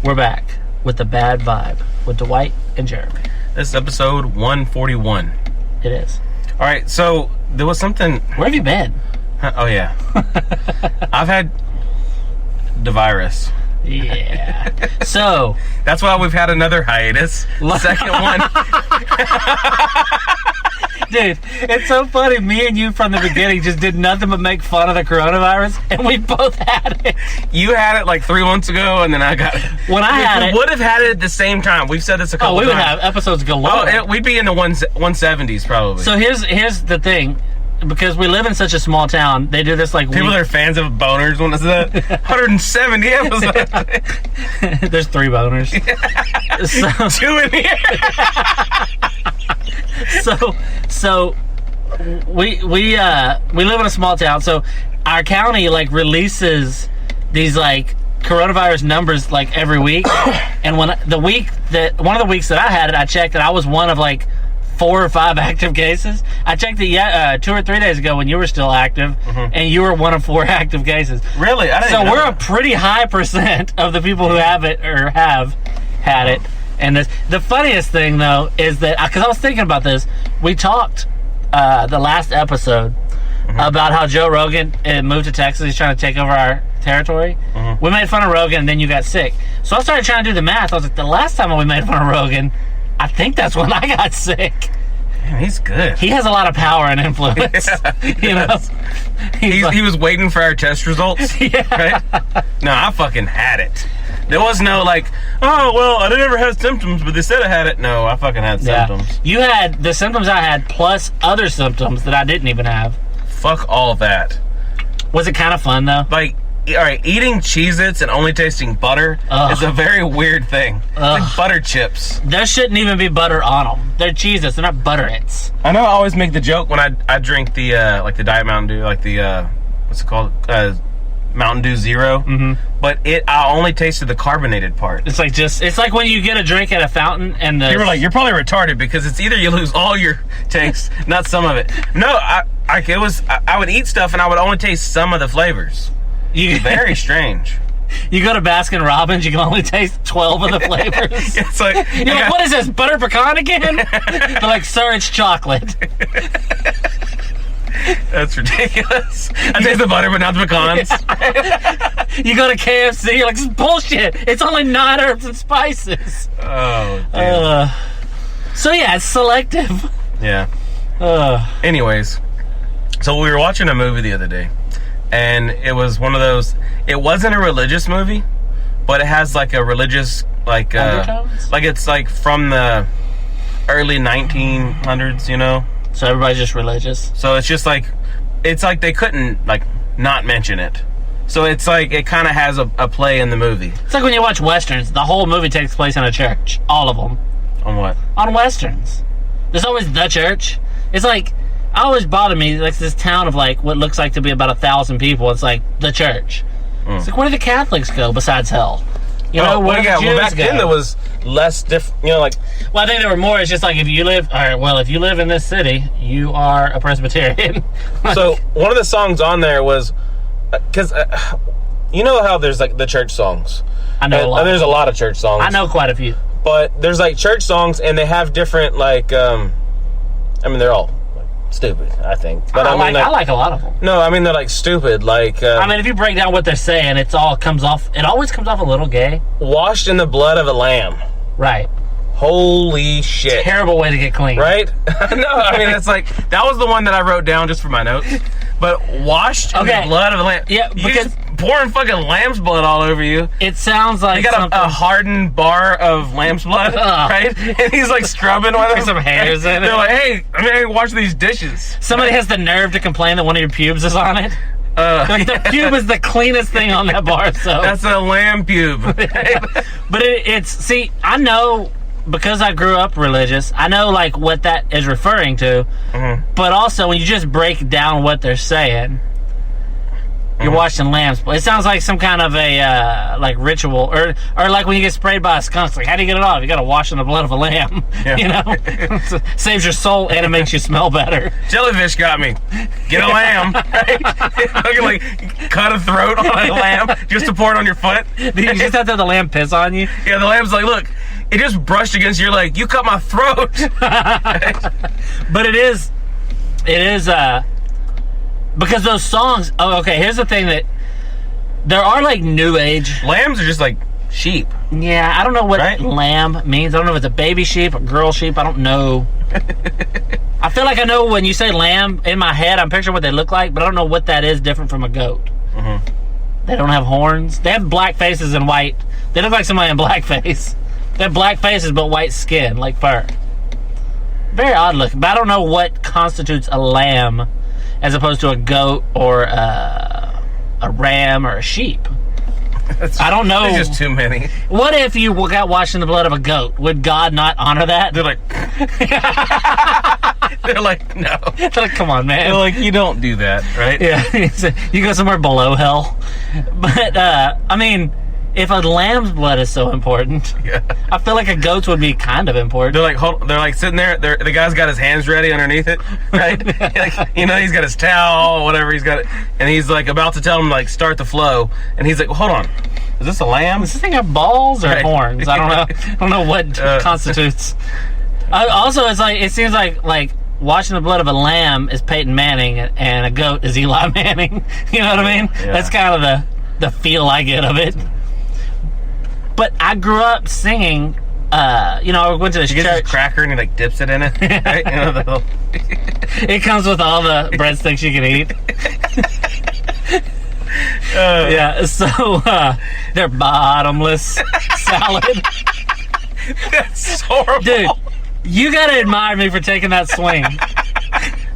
We're back with the Bad Vibe with Dwight and Jeremy. This is episode 141. It is. All right, so there was something... Where have you been? Oh, yeah. I've had the virus. Yeah. So... That's why we've had another hiatus. Second one. Dude, it's so funny. Me and you from the beginning just did nothing but make fun of the coronavirus, and we both had it. You had it like 3 months ago, and then I got it. When I had it... We would have had it at the same time. We've said this a couple times. Oh, we would have episodes galore. Oh, we'd be in the 170s probably. So here's the thing. Because we live in such a small town, they do this like... People that are fans of boners, when is that? 170 episodes. There's 3 boners. So, 2 in here. So we live in a small town, so our county like releases these like coronavirus numbers like every week. And one of the weeks that I had it, I checked and I was one of like 4 or 5 active cases. I checked it 2 or 3 days ago when you were still active, and you were one of 4 active cases. Really? I didn't so know we're that. a pretty high % of the people who have it or have had it. And the funniest thing though is that because I was thinking about this, we talked the last episode about how Joe Rogan moved to Texas. He's trying to take over our territory. We made fun of Rogan, and then you got sick. So I started trying to do the math. I was like, the last time we made fun of Rogan, I think that's when I got sick. Man, he's good. He has a lot of power and influence. Yeah, he was waiting for our test results. Yeah. Right? No, I fucking had it. There was no like, oh, well, I never had symptoms, but they said I had it. No, I fucking had symptoms. You had the symptoms I had plus other symptoms that I didn't even have. Fuck all that. Was it kind of fun, though? Like, all right, eating Cheez-Its and only tasting butter is a very weird thing. It's like butter chips. There shouldn't even be butter on them. They're Cheez-Its. They're not Butter-Its. I know I always make the joke when I drink the, like the Diet Mountain Dew, like the, what's it called? Mountain Dew Zero. But I only tasted the carbonated part. It's like when you get a drink at a fountain and the... People are like, you're probably retarded because it's either you lose all your taste, not some of it. No, I would eat stuff and I would only taste some of the flavors. Very strange. You go to Baskin Robbins, you can only taste 12 of the flavors. It's like... You're like, what is this, butter pecan again? They're like, sir, it's chocolate. That's ridiculous. I taste the butter, but not the pecans. You go to KFC, you're like, this is bullshit. It's only 9 herbs and spices. Oh, damn. So, yeah, it's selective. Yeah. Anyways, so we were watching a movie the other day, and it was one of those... It wasn't a religious movie, but it has, like, a religious, like... undertones? Like, it's, like, from the early 1900s, you know? So everybody's just religious. So it's just like, it's like they couldn't like not mention it. So it's like it kind of has a play in the movie. It's like when you watch westerns. The whole movie takes place in a church. All of them. On what? On westerns. There's always the church. It's like, it always bothered me. Like this town of like what looks like to be about 1,000 people. It's like the church. It's like where do the Catholics go besides hell? You know, well, back then there was less different, you know, like... Well, I think there were more. It's just like if you live... All right, well, if you live in this city, you are a Presbyterian. So, one of the songs on there was... Because, you know how there's, like, the church songs? I know a lot. And there's a lot of church songs. I know quite a few. But there's, like, church songs, and they have different, like... I mean, they're all stupid, I think. But I like a lot of them. No, I mean, they're, like, stupid, like... I mean, if you break down what they're saying, it always comes off a little gay. Washed in the blood of a lamb. Right. Holy shit. Terrible way to get clean. Right? No, I mean, it's like... That was the one that I wrote down just for my notes. But washed in the blood of a lamb. Yeah, you because... just pouring fucking lamb's blood all over you. It sounds like you got a hardened bar of lamb's blood, right? And he's like scrubbing with it. Some hairs in it. They're like, hey, I mean, I wash these dishes. Somebody has the nerve to complain that one of your pubes is on it. Like the pube is the cleanest thing on that bar. So that's a lamb pube. But it's see, I know because I grew up religious. I know like what that is referring to. But also when you just break down what they're saying, You're washing lamb's blood. It sounds like some kind of a like ritual, or like when you get sprayed by a skunk. It's like, how do you get it off? You got to wash in the blood of a lamb. Yeah. You know, saves your soul and it makes you smell better. Jellyfish got me. Get a lamb. Right? Like cut a throat on a lamb just to pour it on your foot. You just have to have the lamb piss on you. Yeah, the lamb's like, look, it just brushed against your leg. You cut my throat. But it is because those songs. Oh, okay. Here's the thing that there are like new age Lambs are just like sheep. Yeah, I don't know what right? lamb means. I don't know if it's a baby sheep, a girl sheep. I don't know. I feel like I know when you say lamb in my head. I'm picturing what they look like, but I don't know what that is different from a goat. Mm-hmm. They don't have horns. They have black faces and white. They look like somebody in blackface. They have black faces but white skin, like fur. Very odd looking, but I don't know what constitutes a lamb as opposed to a goat or a ram or a sheep. I don't know. There's just too many. What if you got washed in the blood of a goat? Would God not honor that? They're like, no. They're like, come on, man. They're like, you don't do that, right? Yeah, you go somewhere below hell. But I mean, if a lamb's blood is so important, yeah. I feel like a goat's would be kind of important. They're like sitting there. The guy's got his hands ready underneath it, right? Like, he's got his towel, whatever he's got, and he's like about to tell him like start the flow, and he's like, well, hold on, is this a lamb? Does this thing have balls or right. horns? I don't know. I don't know what constitutes. Also, it seems like washing the blood of a lamb is Peyton Manning, and a goat is Eli Manning. You know what I mean? Yeah. That's kind of the feel I get of it. But I grew up singing, I went to this church. He gets his cracker and he like dips it in it. Right? It comes with all the breadsticks you can eat. Yeah, so they're bottomless salad. That's horrible. Dude, you gotta admire me for taking that swing.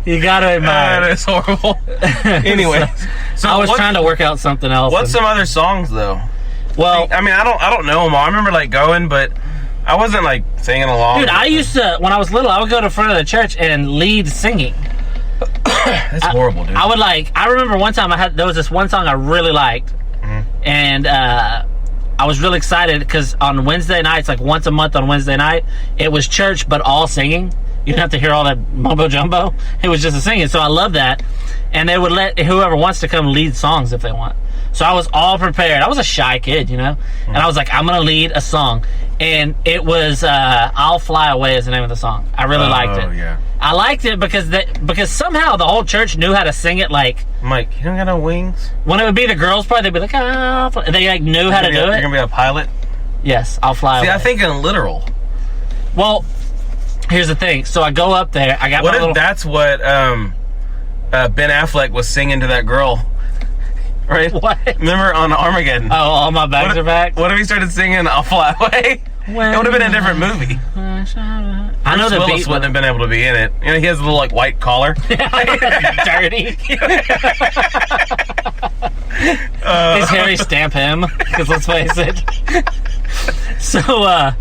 You gotta admire. That is horrible. Anyway, so I was trying to work out something else. What's some other songs though? Well, I mean, I don't know them all. I remember like going, but I wasn't like singing along. Dude, I used to, when I was little, I would go to front of the church and lead singing. That's horrible, dude. I remember one time there was this one song I really liked, and I was really excited because on Wednesday nights, like once a month on Wednesday night, it was church but all singing. You didn't have to hear all that mumbo jumbo. It was just a singing. So I love that, and they would let whoever wants to come lead songs if they want. So I was all prepared. I was a shy kid, and I was like, I'm going to lead a song. And it was I'll Fly Away is the name of the song. I really liked it. Oh, yeah. I liked it because somehow the whole church knew how to sing it like... Mike, you don't got no wings? When it would be the girls' part, they'd be like, oh, they like knew how to do it. You're going to be a pilot? Yes, I'll fly away. See, I think in literal. Well, here's the thing. So I go up there. I got what if that's what Ben Affleck was singing to that girl? Right? What? Remember on Armageddon? Oh, all my bags are back? What if he started singing I'll Fly Away? It would have been a different movie. I know the Willis beat wouldn't have been able to be in it. He has a little like white collar. Dirty. His Harry stamp him, because let's face it. So I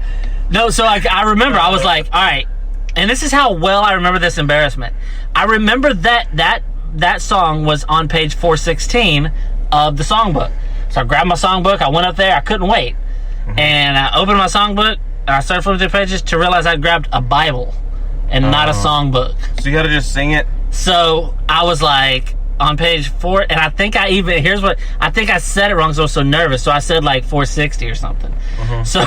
remember I was like, all right, and this is how well I remember this embarrassment. I remember that song was on page 416 of the songbook. So I grabbed my songbook, I went up there, I couldn't wait. And I opened my songbook, and I started flipping through pages to realize I'd grabbed a Bible and not a songbook. So you gotta just sing it? So I was like, on page 4, and I think I said it wrong because I was so nervous, so I said like 460 or something. So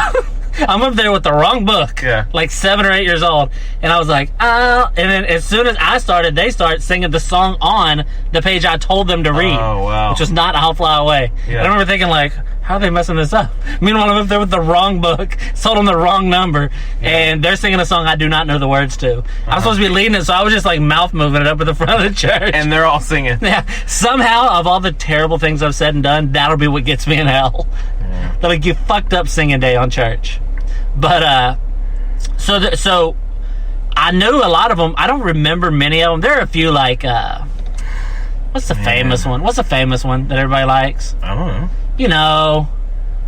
I'm up there with the wrong book, like 7 or 8 years old, and I was like, and then as soon as I started, they start singing the song on the page I told them to read, which was not I'll Fly Away. I remember thinking like, how are they messing this up? Meanwhile, I'm up there with the wrong book, told them the wrong number, and they're singing a song I do not know the words to. I'm supposed to be leading it, so I was just like mouth moving it up at the front of the church. And they're all singing. Yeah. Somehow, of all the terrible things I've said and done, that'll be what gets me in hell. They're like, you fucked up singing day on church. But, so I knew a lot of them. I don't remember many of them. There are a few like, what's the famous one? What's the famous one that everybody likes? I don't know.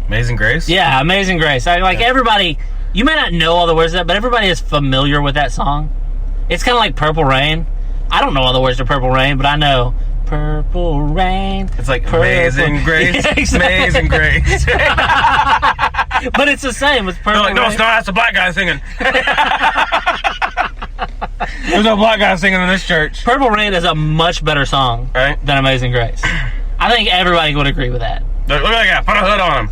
Amazing Grace? Yeah, Amazing Grace. Everybody, you may not know all the words of that, but everybody is familiar with that song. It's kind of like Purple Rain. I don't know all the words to Purple Rain, but I know Purple Rain. It's like Purple. Amazing Grace. Yeah, exactly. Amazing Grace. But it's the same. It's Purple They're like, no, Rain. it's not. That's a black guy singing. There's no black guy singing in this church. Purple Rain is a much better song Right? than Amazing Grace. I think everybody would agree with that. Look at that guy. Put a hood on him.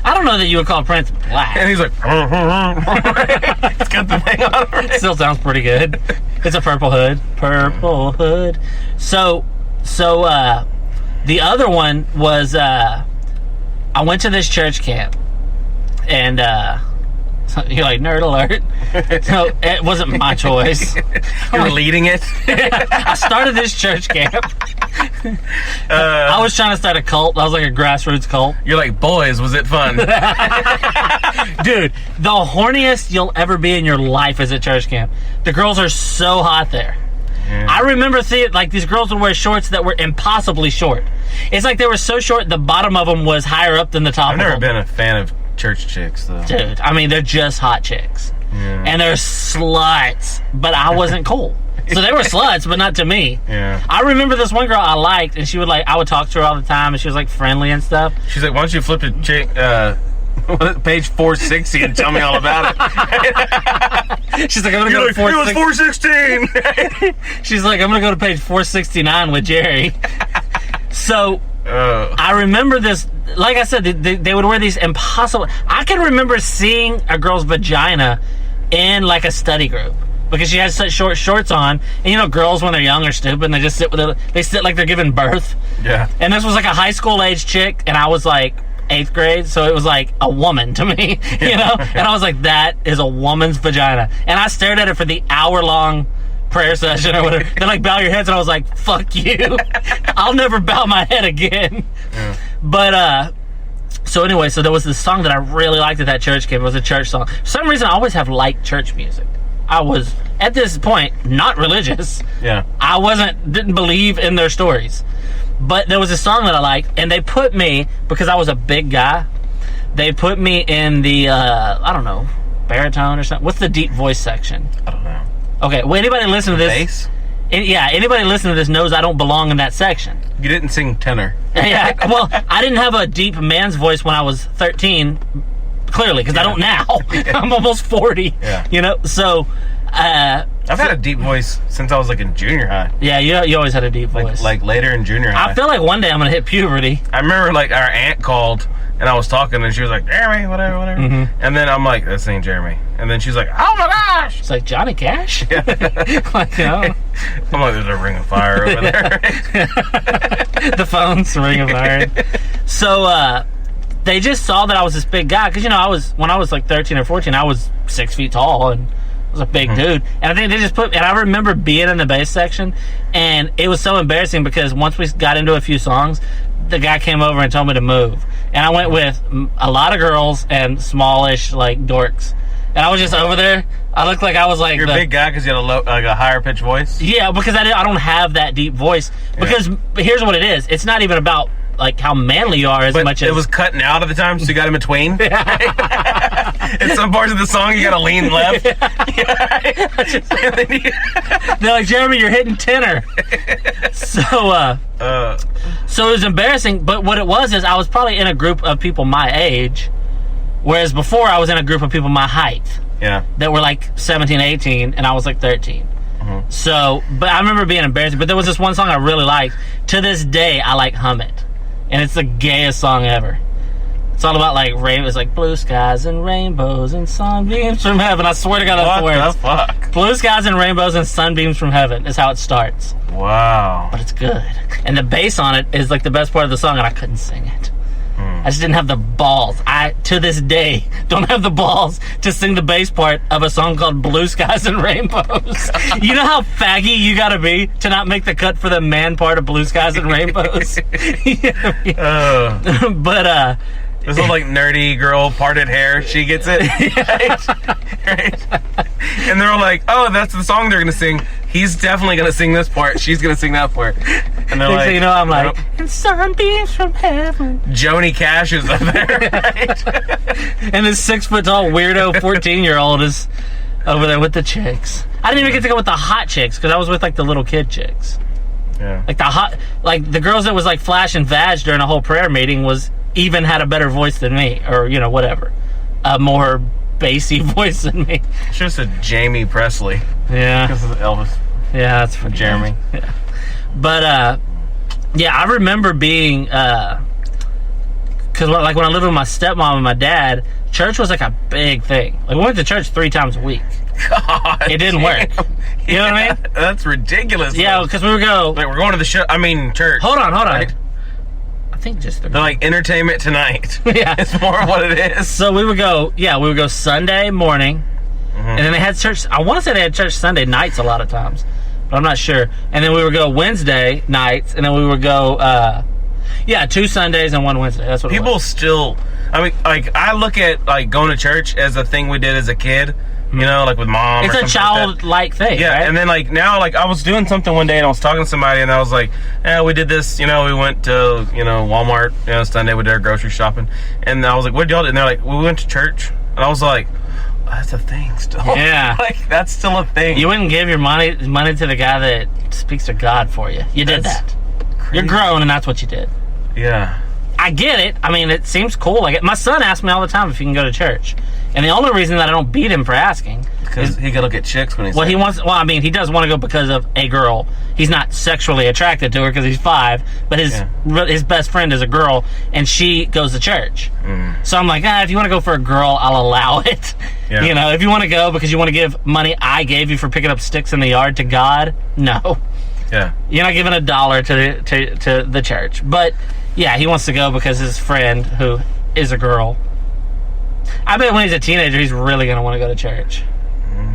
I don't know that you would call Prince black. And he's like, it's got the thing on him. Still sounds pretty good. It's a purple hood. Purple hood. So the other one was I went to this church camp, and you're like, nerd alert. So it wasn't my choice. You're leading it. I started this church camp. I was trying to start a cult. I was like a grassroots cult. You're like, boys, was it fun? Dude, the horniest you'll ever be in your life is at church camp. The girls are so hot there. Yeah. I remember seeing, like, these girls would wear shorts that were impossibly short. It's like they were so short, the bottom of them was higher up than the top I've of never them. been a fan of church chicks, though. Dude, I mean, they're just hot chicks. Yeah. And they're sluts, but I wasn't cool. So they were sluts, but not to me. Yeah. I remember this one girl I liked, and she would, like, I would talk to her all the time, and she was, like, friendly and stuff. She's like, why don't you flip to page 460 and tell me all about it? She's like, I'm gonna You're go like, to it was 416. She's like, I'm gonna go to page 469 with Jerry. So I remember this. Like I said, they would wear these impossible. I can remember seeing a girl's vagina in like a study group because she had such short shorts on. And you know, girls when they're young are stupid. And they just sit with it. They sit like they're giving birth. Yeah. And this was like a high school age chick, and I was like 8th grade, so it was like a woman to me, you know? And I was like, that is a woman's vagina. And I stared at it for the hour-long prayer session or whatever. They're like, bow your heads, and I was like, fuck you. I'll never bow my head again. Yeah. But, so anyway, so there was this song that I really liked at that church camp. It was a church song. For some reason, I always have liked church music. I was, at this point, not religious. Yeah. I didn't believe in their stories. But there was a song that I liked, and they put me, because I was a big guy, they put me in the, I don't know, baritone or something. What's the deep voice section? I don't know. Okay, well, anybody listen to this? Bass? Yeah, anybody listen to this knows I don't belong in that section. You didn't sing tenor. Yeah, well, I didn't have a deep man's voice when I was 13, clearly, because I don't now. I'm almost 40, you know, so... I've had a deep voice since I was like in junior high. Yeah, you always had a deep voice. Like later in junior high. I feel like one day I'm going to hit puberty. I remember like our aunt called and I was talking and she was like, Jeremy, whatever. Mm-hmm. And then I'm like, this ain't Jeremy. And then she's like, oh my gosh. It's like, Johnny Cash? Yeah. Like, no. I'm like, there's a ring of fire over there. The phone's ring of fire. So, they just saw that I was this big guy. Because, you know, when I was like 13 or 14, I was 6 feet tall and I was a big dude. And I think they just and I remember being in the bass section, and it was so embarrassing because once we got into a few songs, the guy came over and told me to move. And I went with a lot of girls and smallish, like, dorks. And I was just over there. I looked like I was like... You're a big guy because you had a higher pitched voice? Yeah, because I don't have that deep voice. Because here's what it is. It's not even about, like, how manly you are as much as... it was cutting out at the time, so you got in between? In some parts of the song, you got to lean left. They're like, Jeremy, you're hitting tenor. So it was embarrassing, but what it was is I was probably in a group of people my age, whereas before I was in a group of people my height. Yeah. That were like 17, 18, and I was like 13. Mm-hmm. So, but I remember being embarrassed, but there was this one song I really liked. To this day, I like hum it. And it's the gayest song ever. It's all about like rainbows, like blue skies and rainbows and sunbeams from heaven. I swear to God, that's the words. What the fuck? Blue skies and rainbows and sunbeams from heaven is how it starts. Wow. But it's good. And the bass on it is like the best part of the song, and I couldn't sing it. I just didn't have the balls. I, to this day, don't have the balls to sing the bass part of a song called Blue Skies and Rainbows. You know how faggy you gotta be to not make the cut for the man part of Blue Skies and Rainbows? But, this little like nerdy girl, parted hair, she gets it. Right? And they're all like, oh, that's the song they're gonna sing. He's definitely gonna sing this part. She's gonna sing that part. And they're like, so, you know, I'm like, nope. And sunbeams from heaven. Joni Cash is up there, right? And this 6 foot tall weirdo 14-year-old is over there with the chicks. I didn't even get to go with the hot chicks because I was with like the little kid chicks. Yeah. Like the girls that was like flashing vag during a whole prayer meeting even had a better voice than me, or whatever, a more bassy voice than me. It's just a Jamie Presley. Yeah. This is Elvis. Yeah, that's for Jeremy. Yeah. But yeah, I remember being because like when I lived with my stepmom and my dad, church was like a big thing. Like we went to church 3 times a week. God, it didn't work. You know what I mean? That's ridiculous. Yeah, because we would go. Like we're going to the show. I mean, church. Hold on. Right? I think just 3. They're like entertainment tonight. Yeah, it's more what it is. So we would go. Yeah, we would go Sunday morning, and then they had church. I want to say they had church Sunday nights a lot of times, but I'm not sure. And then we would go Wednesday nights, and then we would go. 2 Sundays and 1 Wednesday. That's what people still. I mean, like I look at like going to church as a thing we did as a kid. You know, like with mom. It's or a childlike thing. Yeah, right? and then like now, like I was doing something one day and I was talking to somebody and I was like, "Yeah, we did this. We went to Walmart. Sunday we did our grocery shopping." And I was like, "What did y'all do?" And they're like, "We went to church." And I was like, oh, "That's a thing still." Yeah, like that's still a thing. You wouldn't give your money to the guy that speaks to God for you. You did that. Crazy. You're grown, and that's what you did. Yeah. I get it. I mean, it seems cool. Like my son asks me all the time if he can go to church, and the only reason that I don't beat him for asking because he can look at chicks when he's he wants. Well, I mean, he does want to go because of a girl. He's not sexually attracted to her because he's 5, but his best friend is a girl, and she goes to church. So I'm like, if you want to go for a girl, I'll allow it. Yeah. If you want to go because you want to give money I gave you for picking up sticks in the yard to God, no. Yeah. You're not giving $1 to the church, but. Yeah, he wants to go because his friend, who is a girl, I bet when he's a teenager, he's really going to want to go to church.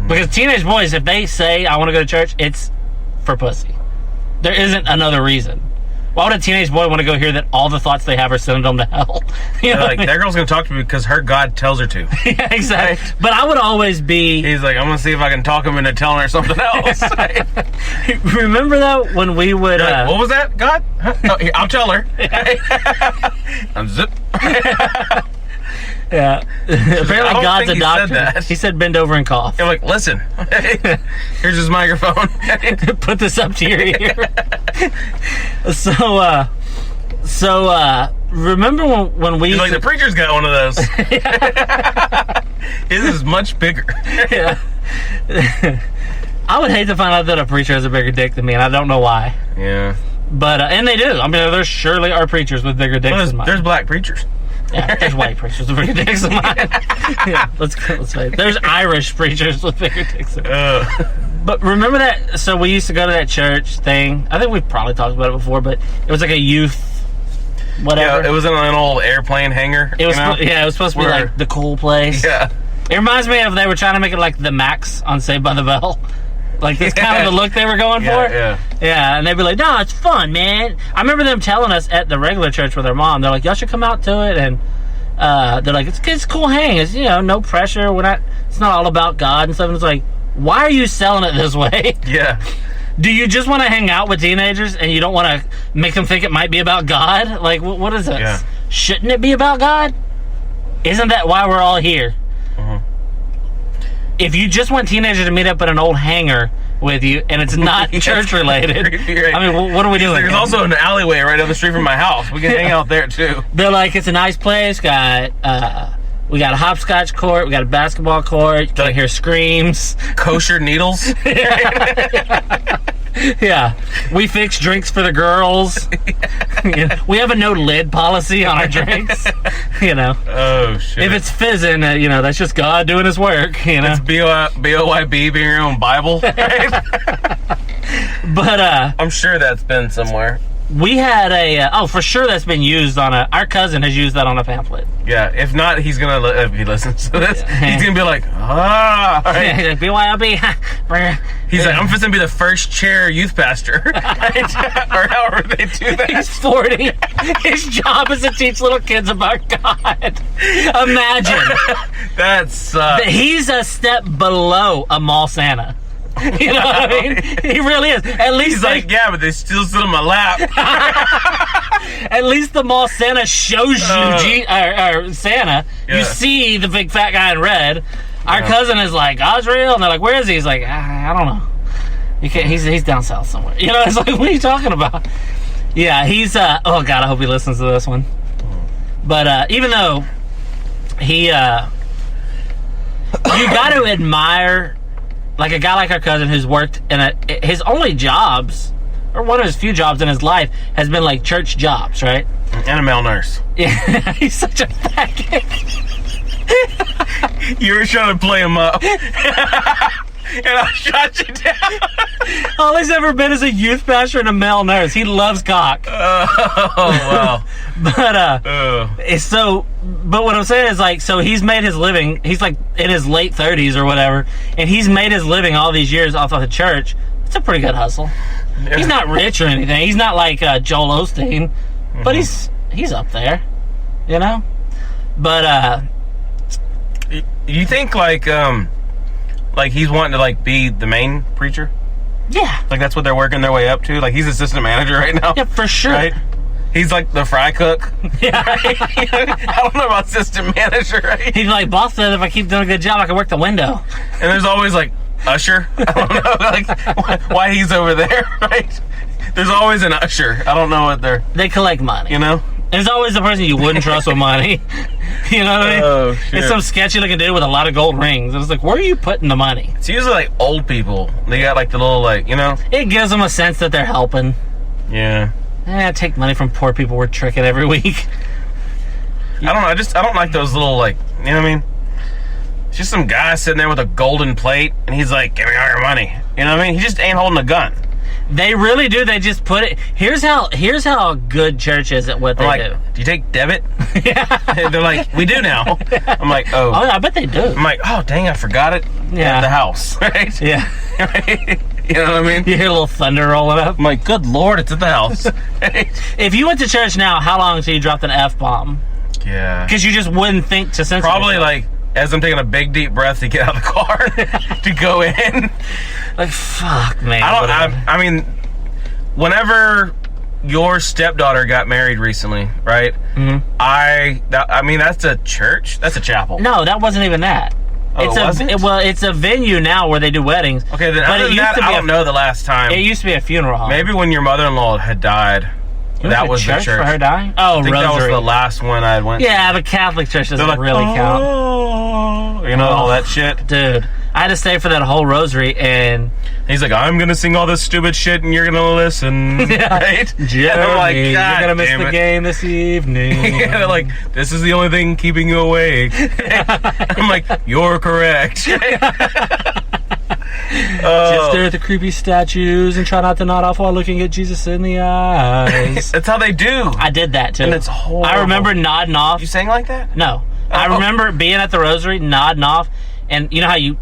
Because teenage boys, if they say, I want to go to church, it's for pussy. There isn't another reason. Why would a teenage boy want to go hear that all the thoughts they have are sending them to hell? Like, that girl's going to talk to me because her God tells her to. Yeah, exactly. Right? But I would always be... He's like, I'm going to see if I can talk him into telling her something else. Remember, though, when we would... Like, what was that, God? Huh? Oh, here, I'll tell her. Unzip. Yeah. Apparently God's a doctor. He said bend over and cough. You're like, listen. Here's his microphone. Put this up to your ear. So remember when we... He's like, the preacher's got one of those. His is much bigger. Yeah. I would hate to find out that a preacher has a bigger dick than me, and I don't know why. Yeah. But, and they do. I mean, there surely are preachers with bigger dicks than mine. There's black preachers. Yeah, there's white preachers with bigger dicks than mine. Yeah, let's say there's Irish preachers with bigger dicks than mine. But remember that? So we used to go to that church thing. I think we've probably talked about it before, but it was like a youth whatever. Yeah, it was in an old airplane hangar. It was it was supposed to be like the cool place. Yeah. It reminds me of they were trying to make it like the Max on Saved by the Bell. Like, that's kind of the look they were going for. Yeah, and they'd be like, no, it's fun, man. I remember them telling us at the regular church with their mom, they're like, y'all should come out to it, and they're like, it's cool hang. It's, no pressure. It's not all about God and stuff. And it's like, why are you selling it this way? Yeah. Do you just want to hang out with teenagers and you don't want to make them think it might be about God? Like, what is this? Yeah. Shouldn't it be about God? Isn't that why we're all here? If you just want teenagers to meet up at an old hangar with you and it's not church related, right. I mean, what are we doing? There's also an alleyway right down the street from my house. We can hang out there too. They're like, it's a nice place. We got a hopscotch court. We got a basketball court. You can hear screams. Kosher needles. Yeah. We fix drinks for the girls. We have a no lid policy on our drinks. Oh, shit. If it's fizzing, that's just God doing his work. It's BOYB being your own Bible. Right? But I'm sure that's been somewhere. We had for sure that's been used on our cousin has used that on a pamphlet. Yeah, if not, he's gonna, if he listens to this, he's gonna be like, right? BYOB. He's like, I'm just gonna be the first chair youth pastor. Right? Or however they do that. He's 40. His job is to teach little kids about God. Imagine. That's he's a step below a mall Santa. You know what I mean? He really is. At least he's like, yeah, but they still sit on my lap. At least the mall Santa shows you Santa. Yeah. You see the big fat guy in red. Our cousin is like, God's real, and they're like, where is he? He's like, I don't know. You can't. He's down south somewhere. You know, it's like, what are you talking about? Yeah, he's. Oh God, I hope he listens to this one. But even though he, you got to admire, like a guy like our cousin who's worked in his only jobs, or one of his few jobs in his life, has been like church jobs, right? And a male nurse. Yeah, he's such a faggot. You were trying to play him up. And I shot you down. All he's ever been is a youth pastor and a male nurse. He loves cock. Oh, wow. But what I'm saying is, like, so he's made his living. He's like in his late 30s or whatever, and he's made his living all these years off of the church. It's a pretty good hustle. Yeah. He's not rich or anything. He's not like Joel Osteen, but he's up there, you know. But you think like he's wanting to like be the main preacher? Yeah, like that's what they're working their way up to. Like he's assistant manager right now. Yeah, for sure. Right? He's like the fry cook. Yeah. Right? I don't know about assistant manager, right? He's like, boss said if I keep doing a good job, I can work the window. And there's always like usher. I don't know like why he's over there, right? There's always an usher. I don't know what they collect money. You know? There's always the person you wouldn't trust with money. You know what I mean? Oh, shit. It's some sketchy looking dude with a lot of gold rings. And it's like, where are you putting the money? It's usually like old people. They got like the little like, you know? It gives them a sense that they're helping. Yeah. Take money from poor people we're tricking every week. I don't know. I don't like those little like, you know what I mean? It's just some guy sitting there with a golden plate and he's like, give me all your money. You know what I mean? He just ain't holding a gun. They really do. They just put it. Here's how good church is at what they do. Do you take debit? Yeah. They're like, we do now. I'm like, oh. Oh, I bet they do. I'm like, oh, dang, I forgot it at the house. Right? Yeah. Right? You know what I mean? You hear a little thunder rolling up. I'm like, good Lord, it's at the house. Right? If you went to church now, how long until you dropped an F-bomb? Yeah. Because you just wouldn't think to censor Probably yourself. like, as I'm taking a big deep breath to get out of the car to go in. Like, fuck, man. I mean, whenever your stepdaughter got married recently, right? Mm-hmm. I mean, that's a church? That's a chapel. No, that wasn't even that. Oh, It's a venue now where they do weddings. Okay, then other than that, I don't know the last time. It used to be a funeral home. Maybe when your mother-in-law had died. That was the church for her dying? Oh, I think Rosary. that was the last one I went to. Yeah, the Catholic Church doesn't like, really count. You know, all that shit. Dude, I had to stay for that whole Rosary, and he's like, I'm going to sing all this stupid shit, and you're going to listen. Yeah. Right? Jeremy, and I'm like, you're God going to miss the game this evening. Yeah, they're like, this is the only thing keeping you awake. I'm like, you're correct. Just stare at the creepy statues and try not to nod off while looking at Jesus in the eyes. That's how they do. I did that too. And it's horrible. I remember nodding off. You sang like that? No. I remember being at the Rosary, nodding off, and you know how you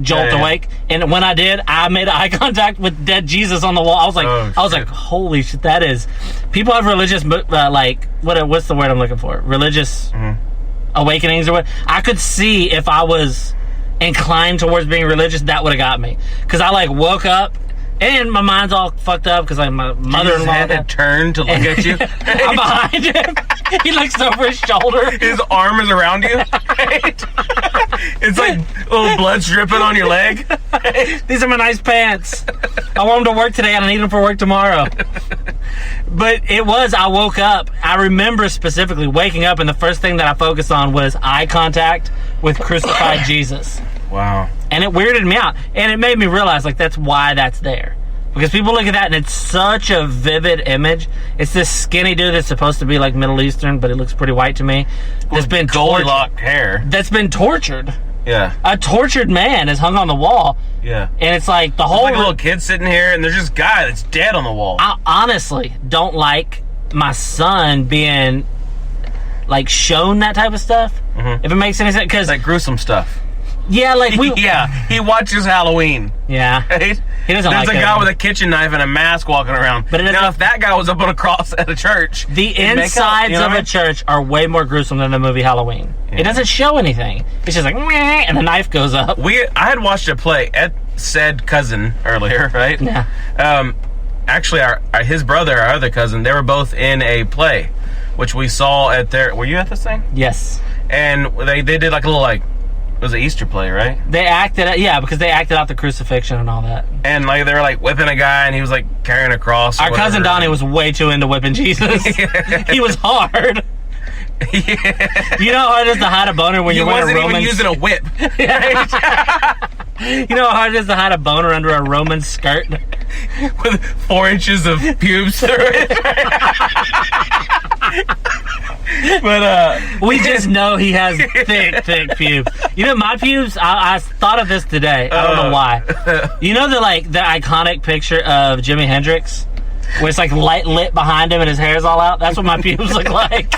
jolt awake? And when I did, I made eye contact with dead Jesus on the wall. I was like, holy shit, that is. People have religious, like, what's the word I'm looking for? Religious awakenings or what? I could see if I was inclined towards being religious, that would have got me. Because I like woke up and my mind's all fucked up because like my mother-in-law had turned to look at you. I'm behind him. He looks over his shoulder. His arm is around you. Right? It's like little blood dripping on your leg. These are my nice pants. I wore them to work today and I need them for work tomorrow. But I woke up. I remember specifically waking up and the first thing that I focused on was eye contact with crucified Jesus. Wow. And it weirded me out. And it made me realize, like, that's why that's there. Because people look at that and it's such a vivid image. It's this skinny dude that's supposed to be, like, Middle Eastern, but he looks pretty white to me. That's been gold locked hair. That's been tortured. Yeah. A tortured man is hung on the wall. Yeah. And it's like the whole... There's like a little kid sitting here and there's this guy that's dead on the wall. I honestly don't like my son being, like, shown that type of stuff. Mm-hmm. If it makes any sense. Because like gruesome stuff. Yeah, like we... Yeah, he watches Halloween. Yeah. Right? He doesn't There's like a it. guy with a kitchen knife and a mask walking around. But now, if that guy was up on a cross at a church... The insides of a church are way more gruesome than the movie Halloween. Yeah. It doesn't show anything. It's just like, meh, and the knife goes up. I had watched a play. Ed said cousin earlier, right? Yeah. Actually, his brother, our other cousin, they were both in a play, which we saw at their... Were you at this thing? Yes. And they did like a little, like, It was an Easter play, right? They acted, because they acted out the crucifixion and all that. And like they were like whipping a guy, and he was like carrying a cross. Our cousin Donnie was way too into whipping Jesus. He was hard. Yeah. You know how hard it is to hide a boner when you're wearing a Roman... He wasn't even using a whip. You know how hard it is to hide a boner under a Roman skirt? With 4 inches of pubes through it. But we just know he has thick pubes. You know, my pubes, I thought of this today. I don't know why. You know the iconic picture of Jimi Hendrix? Where it's like light lit behind him and his hair's all out? That's what my pubes look like.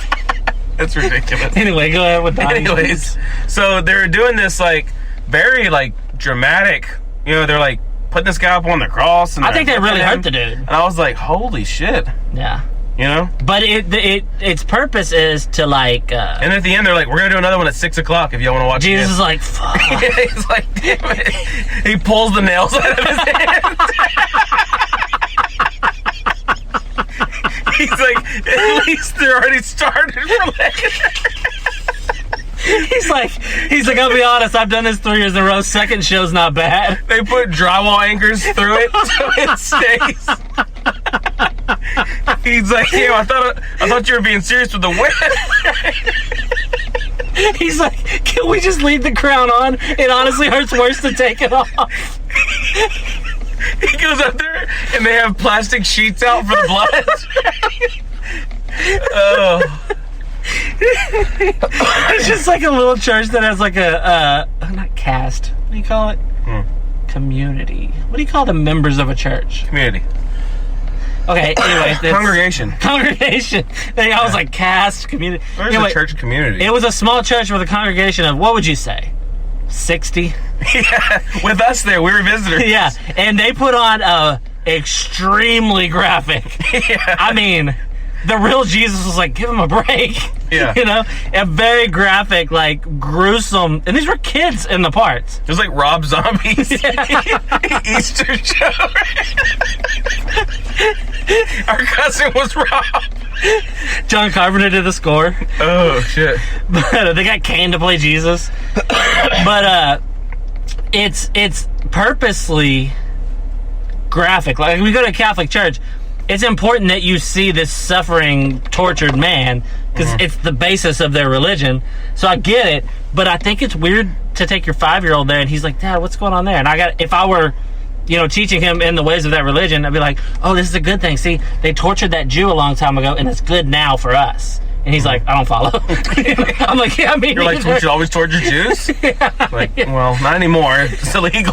That's ridiculous. Anyway, go ahead with that. Anyways, so they're doing this like very like dramatic, you know, they're like putting this guy up on the cross, and I think they really hurt the dude. And I was like, holy shit. Yeah. You know? But its purpose is to like and at the end they're like, we're gonna do another one at 6 o'clock if y'all wanna watch it. Jesus is like, fuck. He's like, damn it. He pulls the nails out of his hand. He's like, at least they're already started for later. He's like, I'll be honest, I've done this 3 years in a row. Second show's not bad. They put drywall anchors through it so it stays. He's like, yeah, I thought you were being serious with the whip. He's like, can we just leave the crown on? It honestly hurts worse to take it off. He goes out there and they have plastic sheets out for the blood. Oh. It's just like a little church that has like a not caste. What do you call it? Community. What do you call the members of a church? Community. Okay, anyways. Congregation. I was like caste, community. Where's the church community? It was a small church with a congregation of, what would you say? 60? Yeah, with us there, we were visitors. Yeah, and they put on extremely graphic. Yeah. I mean, the real Jesus was like, give him a break. Yeah. You know? A very graphic, like, gruesome. And these were kids in the parts. It was like Rob Zombie's Easter show. Our cousin was Rob. John Carpenter did the score. Oh, shit. But they got Kane to play Jesus. But it's purposely graphic. Like, we go to a Catholic church, it's important that you see this suffering, tortured man, because it's the basis of their religion. So I get it, but I think it's weird to take your 5-year-old there and he's like, Dad, what's going on there? And if I were, teaching him in the ways of that religion, I'd be like, oh, this is a good thing. See, they tortured that Jew a long time ago and it's good now for us. And he's like, I don't follow. I'm like, yeah, I mean, you're like, we should always torture Jews? Like, well, not anymore. It's illegal.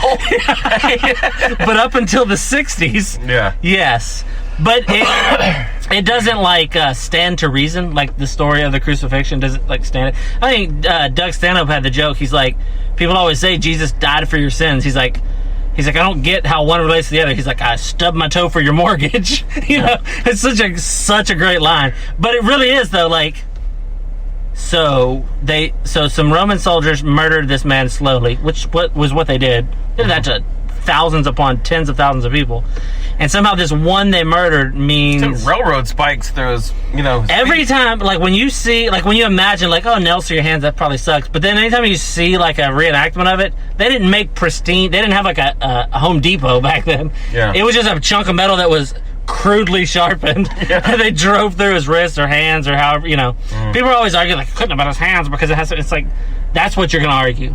But up until the 60s, yes. But it doesn't stand to reason, like the story of the crucifixion doesn't stand it. I think Doug Stanhope had the joke. He's like, people always say Jesus died for your sins. He's like, I don't get how one relates to the other. He's like, I stubbed my toe for your mortgage. It's such a great line. But it really is though. So some Roman soldiers murdered this man slowly, which was what they did. They did that to thousands upon tens of thousands of people, and somehow this one they murdered means railroad spikes through his, every time, when you imagine oh, nails through your hands, that probably sucks, but then anytime you see a reenactment of it, they didn't make pristine, they didn't have a Home Depot back then. It was just a chunk of metal that was crudely sharpened. They drove through his wrists or hands or however, people are always arguing it couldn't have been his hands because it's like, that's what you're gonna argue.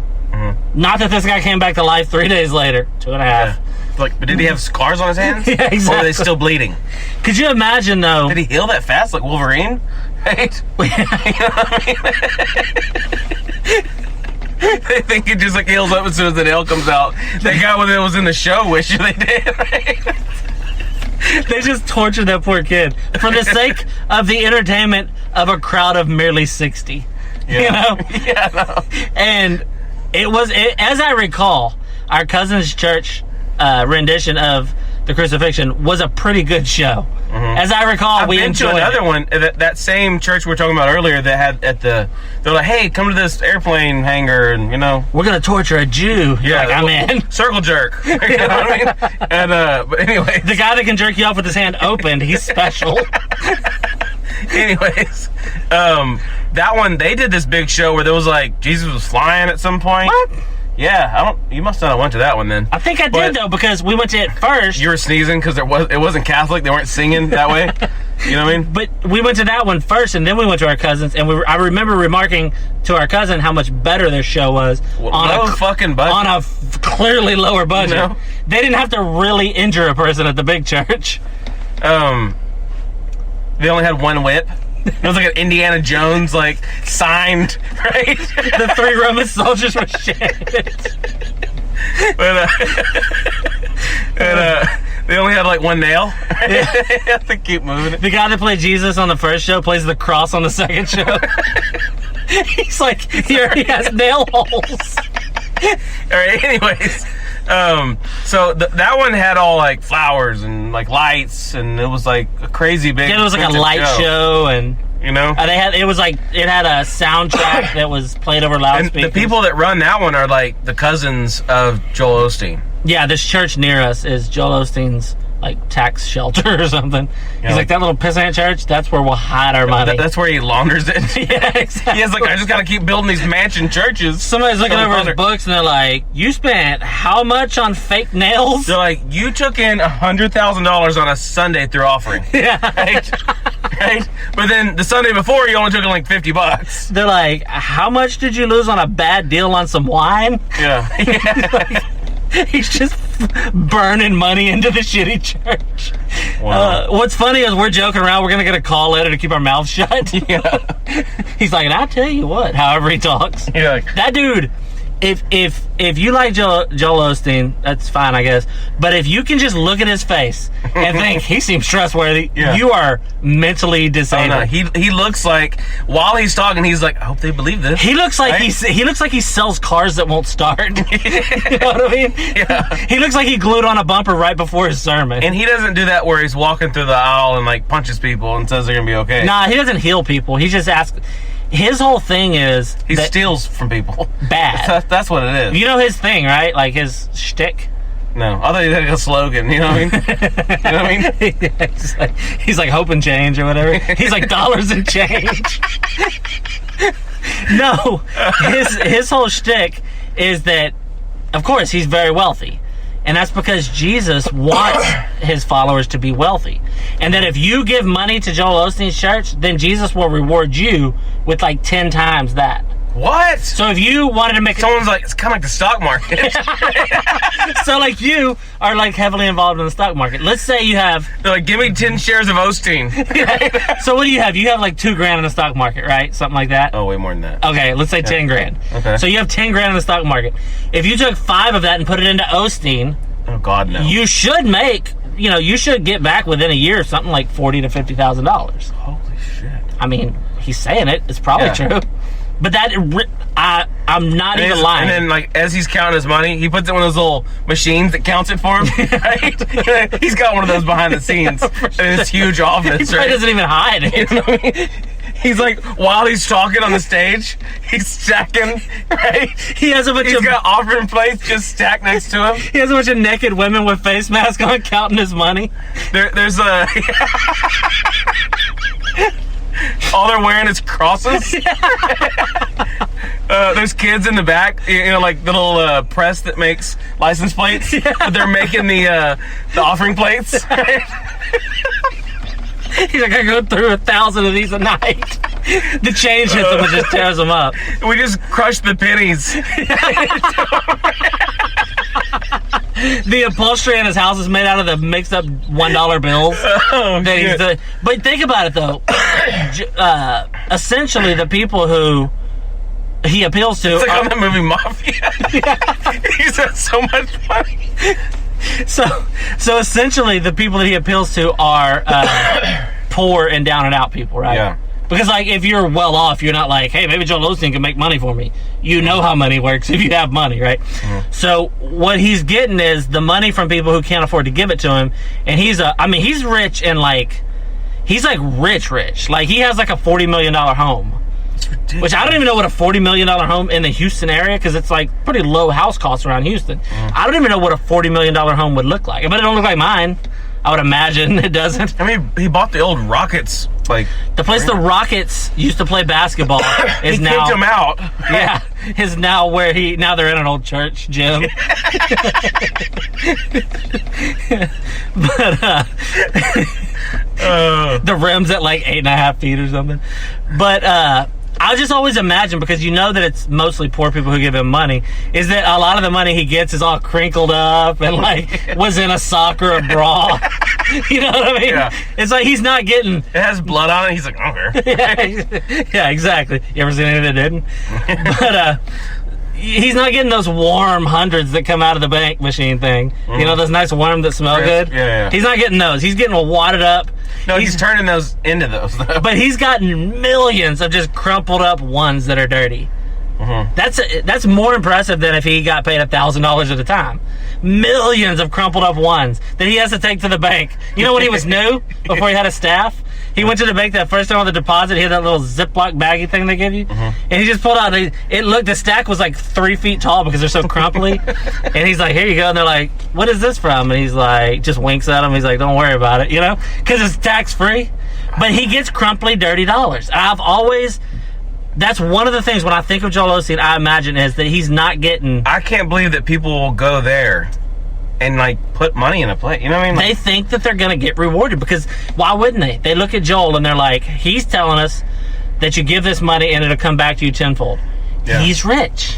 Not that this guy came back to life 3 days later, 2.5. Yeah. But did he have scars on his hands? Yeah, exactly. Or are they still bleeding? Could you imagine, though? Did he heal that fast, like Wolverine? Right? You know what I mean? They think it just heals up as soon as the nail comes out. That guy that was in the show wish they did, right? They just tortured that poor kid for the sake of the entertainment of a crowd of merely 60. Yeah. Yeah, no. And as I recall, our cousin's church rendition of the crucifixion was a pretty good show. As I recall, we enjoyed it. I've been to another one, that same church we were talking about earlier that had they're like, hey, come to this airplane hangar and, we're going to torture a Jew. Yeah. I'm in. Circle jerk. You know what I mean? And, but anyway. The guy that can jerk you off with his hand opened, he's special. Anyways, that one, they did this big show where there was like Jesus was flying at some point. What? Yeah, you must not have went to that one then. I think I did though, because we went to it first. You were sneezing because it wasn't Catholic. They weren't singing that way. You know what I mean? But we went to that one first, and then we went to our cousins, and I remember remarking to our cousin how much better their show was on a fucking budget. On a clearly lower budget. You know? They didn't have to really injure a person at the big church. They only had one whip. It was like an Indiana Jones, like, signed, right? The 3 Roman soldiers were shit. But, they only had, like, one nail. Right? Yeah. They have to keep moving it. The guy that played Jesus on the first show plays the cross on the second show. He's like, he already has nail holes. All right, anyways. So that one had all like flowers and like lights, and it was like a crazy big. Yeah, it was like a light show, and you know, it had a soundtrack that was played over loudspeakers. And the people that run that one are like the cousins of Joel Osteen. Yeah, this church near us is Joel Osteen's like tax shelter or something. Yeah, He's like, that little pissant church, that's where we'll hide our money. That's where he launders it. Yeah, exactly. He has like, I just gotta keep building these mansion churches. Somebody's looking over his books and they're like, you spent how much on fake nails? They're like, you took in $100,000 on a Sunday through offering. Yeah. Right? But then the Sunday before, you only took in like $50. They're like, how much did you lose on a bad deal on some wine? Yeah. He's just burning money into the shitty church. Wow. What's funny is we're joking around. We're going to get a call later to keep our mouths shut. Yeah. He's like, and I'll tell you what, however he talks. Yeah. That dude, if you like Joel Osteen, that's fine, I guess. But if you can just look at his face and think he seems trustworthy, you are mentally disabled. Oh, no. He looks like, while he's talking, he's like, I hope they believe this. He looks like right? he looks like he sells cars that won't start. You know what I mean? Yeah. He looks like he glued on a bumper right before his sermon. And he doesn't do that where he's walking through the aisle and like punches people and says they're gonna be okay. Nah, he doesn't heal people. He just asks. His whole thing is he steals from people. Bad. That's what it is. You know his thing, right? Like his shtick. No, I thought he had like a slogan. You know what I mean? You know what I mean? Yeah, he's like hope and change or whatever. He's like dollars and change. No, his whole shtick is that, of course, he's very wealthy. And that's because Jesus wants his followers to be wealthy. And that if you give money to Joel Osteen's church, then Jesus will reward you with like 10 times that. What? So if you wanted to make someone's like, it's kind of like the stock market. So like you are like heavily involved in the stock market. Let's say you have, they're like, give me 10 shares of Osteen. So what do you have? You have like $2,000 in the stock market, right? Something like that. Oh, way more than that. Okay, let's say 10 grand. Okay. So you have 10 grand in the stock market. If you took 5 of that and put it into Osteen, oh God, no. You should make, you should get back within a year something like $40,000 to $50,000. Holy shit. I mean, he's saying it. It's probably true. But I'm not even lying. And then, like, as he's counting his money, he puts it in one of those little machines that counts it for him. Right? He's got one of those behind the scenes in his huge office. He doesn't even hide it. You know what I mean? He's like, while he's talking on the stage, he's stacking, right? He's got offering plates just stacked next to him. He has a bunch of naked women with face masks on counting his money. There's a... all they're wearing is crosses. There's kids in the back, like the little press that makes license plates. Yeah. But they're making the offering plates. Right? He's like, I go through 1,000 of these a night. The change hits them and just tears them up. We just crush the pennies. The upholstery in his house is made out of the mixed up $1 bills. Oh, but think about it though. Essentially, the people who he appeals to. It's like on the movie Mafia. Yeah. He's had so much money. So essentially, the people that he appeals to are poor and down and out people, right? Yeah. Because like if you're well off, you're not like, hey, maybe Joel Osteen can make money for me. You know how money works if you have money, right? Mm-hmm. So what he's getting is the money from people who can't afford to give it to him, and he's rich and like he's like rich. Like he has like a $40 million home. Which I don't even know what a $40 million home in the Houston area, because it's like pretty low house costs around Houston. I don't even know what a $40 million home would look like. But it don't look like mine. I would imagine it doesn't. I mean, he bought the old Rockets, like... The place the Rockets used to play basketball is he now... kicked him out. Yeah, is now where now they're in an old church gym. But the rim's at like 8.5 feet or something. But I just always imagine, because you know that it's mostly poor people who give him money, is that a lot of the money he gets is all crinkled up and like was in a sock or a bra. You know what I mean? Yeah. It's like he's not getting... It has blood on it. He's like, I don't care. Yeah, exactly. You ever seen any that didn't? But he's not getting those warm hundreds that come out of the bank machine thing. You know, those nice warm that smell good? Yeah. He's not getting those. He's getting wadded up. No, he's turning those into those, though. But he's gotten millions of just crumpled up ones that are dirty. That's more impressive than if he got paid $1,000 at a time. Millions of crumpled up ones that he has to take to the bank. You know when he was new, before he had a staff? He went to the bank that first time on the deposit. He had that little Ziploc baggy thing they give you. And he just pulled out, the stack was like 3 feet tall because they're so crumply. And he's like, here you go. And they're like, what is this from? And he's like, just winks at him. He's like, don't worry about it, you know, because it's tax free. But he gets crumply, dirty dollars. That's one of the things when I think of Joel Osteen, I imagine is that he's not getting... I can't believe that people will go there and like put money in a plate. You know what I mean? Like, they think that they're going to get rewarded, because why wouldn't they? They look at Joel and they're like, he's telling us that you give this money and it'll come back to you tenfold. Yeah. He's rich.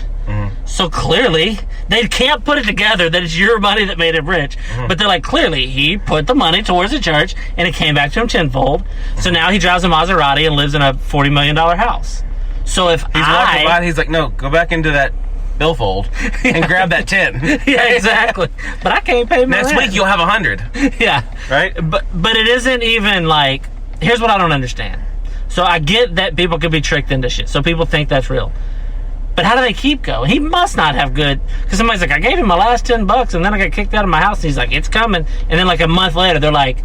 So clearly, they can't put it together that it's your money that made him rich. But they're like, clearly, he put the money towards the church and it came back to him tenfold. So now he drives a Maserati and lives in a $40 million house. So if he's walking by, he's like, no, go back into that billfold and grab that 10. Yeah, exactly. But I can't pay my Next rent. week you'll have 100. Yeah. Right? But it isn't even like, here's what I don't understand. So I get that people could be tricked into shit. So people think that's real. But how do they keep going? He must not have good, because somebody's like, I gave him my last $10 and then I got kicked out of my house. And he's like, it's coming. And then like a month later, they're like,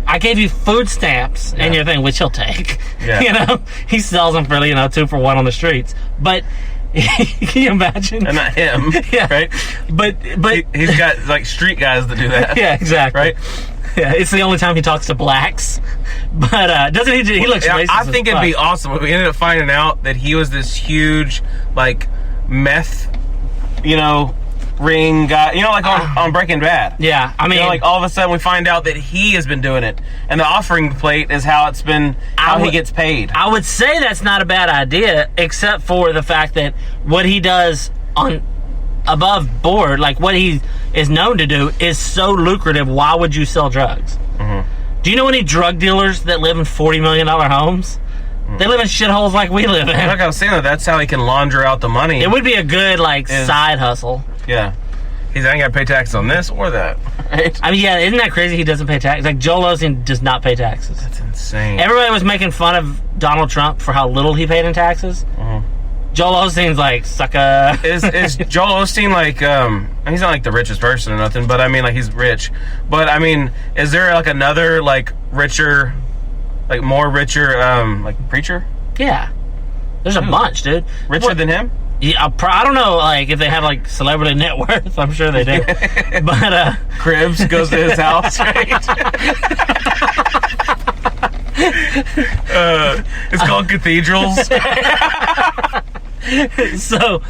I gave you food stamps and your thing, which he'll take. Yeah. You know, he sells them for 2 for $1 on the streets. But can you imagine? And not him. Yeah. Right? But he's got like street guys that do that. Yeah, exactly. Right? Yeah, it's the only time he talks to blacks. But doesn't he? He looks racist. I think it'd be awesome if we ended up finding out that he was this huge, like, meth, ring guy, like on Breaking Bad. Yeah, I mean, like all of a sudden we find out that he has been doing it, and the offering plate is how it's been, how he gets paid. I would say that's not a bad idea, except for the fact that what he does on above board, like what he is known to do, is so lucrative. Why would you sell drugs? Do you know any drug dealers that live in $40 million homes? They live in shitholes like we live in. Like I was saying, that's how he can launder out the money. It would be a good side hustle. Yeah. He's ain't got to pay taxes on this or that. Right? I mean, yeah, isn't that crazy he doesn't pay taxes? Like, Joel Osteen does not pay taxes. That's insane. Everybody was making fun of Donald Trump for how little he paid in taxes. Joel Osteen's like, sucker. Is Joel Osteen like, he's not like the richest person or nothing, but I mean, like, he's rich. But I mean, is there like another, like, richer, like, more richer, like, preacher? Yeah. There's a bunch, dude. Richer than him? Yeah, I don't know, like, if they have, like, celebrity net worth. I'm sure they do. But, Cribs goes to his house, right? It's called Cathedrals. So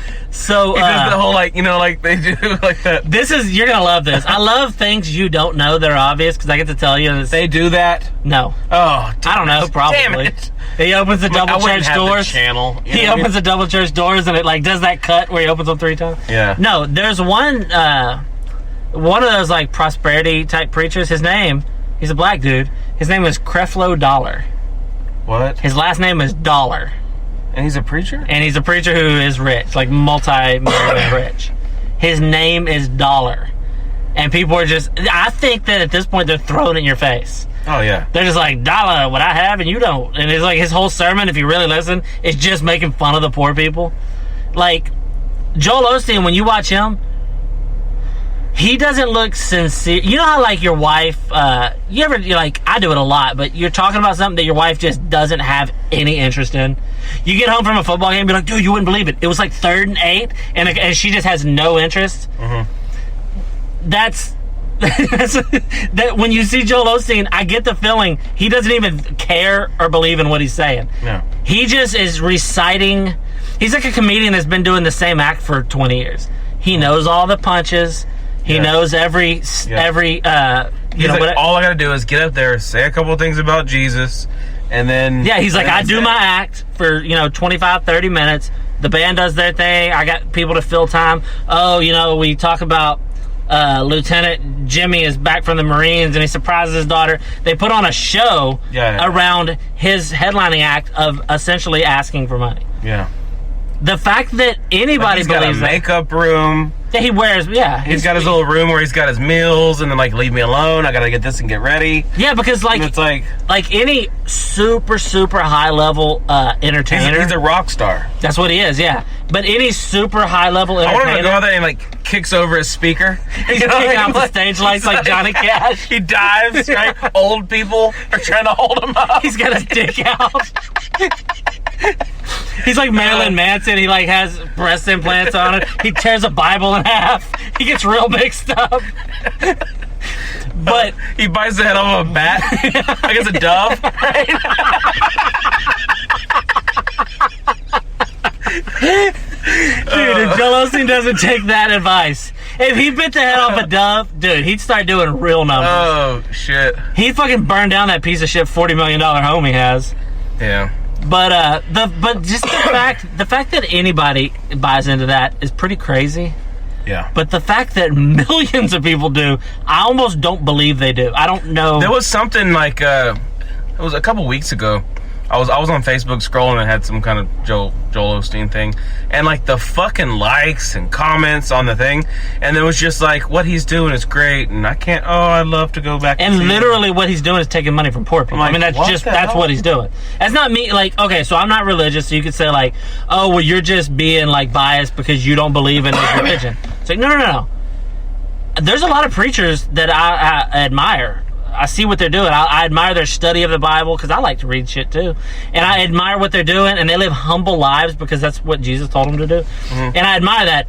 he does the whole, like, like they do like that. You're gonna love this. I love things you don't know that are obvious, because I get to tell you. They do that? No. Oh, I don't know. Probably. Damn it. He opens the double church doors. Channel. He opens the double church doors, and it like does that cut where he opens them 3 times. Yeah. No, there's one of those like prosperity type preachers. He's a black dude. His name is Creflo Dollar. What? His last name is Dollar. And he's a preacher? And he's a preacher who is rich, like multi-millionaire rich. His name is Dollar. And people are I think that at this point they're throwing it in your face. Oh, yeah. They're just like, Dollar, what I have and you don't. And it's like his whole sermon, if you really listen, is just making fun of the poor people. Like, Joel Osteen, when you watch him, he doesn't look sincere. You know how, like, your wife, you're like, I do it a lot, but you're talking about something that your wife just doesn't have any interest in. You get home from a football game and be like, dude, you wouldn't believe it. It was like 3rd and 8, and she just has no interest. That's that when you see Joel Osteen, I get the feeling he doesn't even care or believe in what he's saying. No. He just is reciting. He's like a comedian that's been doing the same act for 20 years. He knows all the punches. He knows every He's like, all I gotta do is get up there, say a couple of things about Jesus, and then... Yeah, he's like, I do my act for, 25, 30 minutes. The band does their thing. I got people to fill time. Oh, we talk about Lieutenant Jimmy is back from the Marines and he surprises his daughter. They put on a show around his headlining act of essentially asking for money. Yeah. The fact that anybody believes that. He's got a makeup room. Yeah, he wears, He's got his little room where he's got his meals and then, leave me alone. I gotta get this and get ready. Yeah, because, it's like any super, super high-level entertainer. He's a rock star. That's what he is, yeah. But any super high-level entertainer. I want him to go out there and, kicks over his speaker. He's kicking out the stage lights like Johnny Cash. He dives, right? Old people are trying to hold him up. He's got his dick out. He's like Marilyn Manson. He has breast implants on it. He tears a Bible in half. He gets real mixed up. But he bites the head off of a bat. I guess a dove, right? Dude, if Joel Osteen doesn't take that advice, if he bit the head off a dove, dude, he'd start doing real numbers. Oh shit! He'd fucking burn down that piece of shit $40 million home he has. Yeah. But just the fact that anybody buys into that is pretty crazy. Yeah. But the fact that millions of people do, I almost don't believe they do. I don't know. There was something it was a couple weeks ago. I was on Facebook scrolling and had some kind of Joel Osteen thing, and the fucking likes and comments on the thing, and it was just what he's doing is great, and I'd love to go back. And literally, what he's doing is taking money from poor people. That's what he's doing. That's not me. Okay, so I'm not religious, so you could say oh, well, you're just being biased because you don't believe in his religion. It's no. There's a lot of preachers that I admire. I see what they're doing. I admire their study of the Bible because I like to read shit too. And I admire what they're doing, and they live humble lives because that's what Jesus told them to do. Mm-hmm. And I admire that.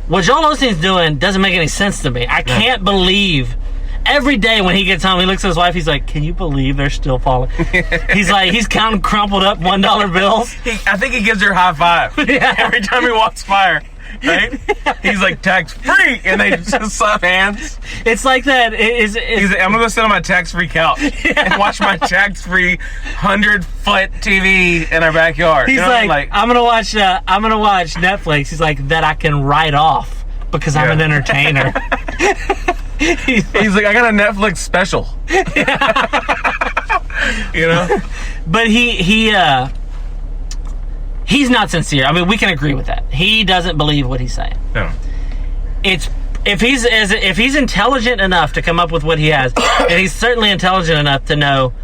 What Joel Osteen's doing doesn't make any sense to me. I can't believe every day when he gets home, he looks at his wife, he's like, can you believe they're still falling? He's counting crumpled up $1 bills. I think he gives her a high five every time he walks by her. Right? He's tax free, and they just slap hands. It's like that. He's like, I'm gonna sit on my tax free couch and watch my tax free 100-foot TV in our backyard. He's I'm gonna watch Netflix. He's like, that I can write off because I'm an entertainer. He's like, I got a Netflix special. But he's not sincere. We can agree with that. He doesn't believe what he's saying. No. If he's intelligent enough to come up with what he has, and he's certainly intelligent enough to know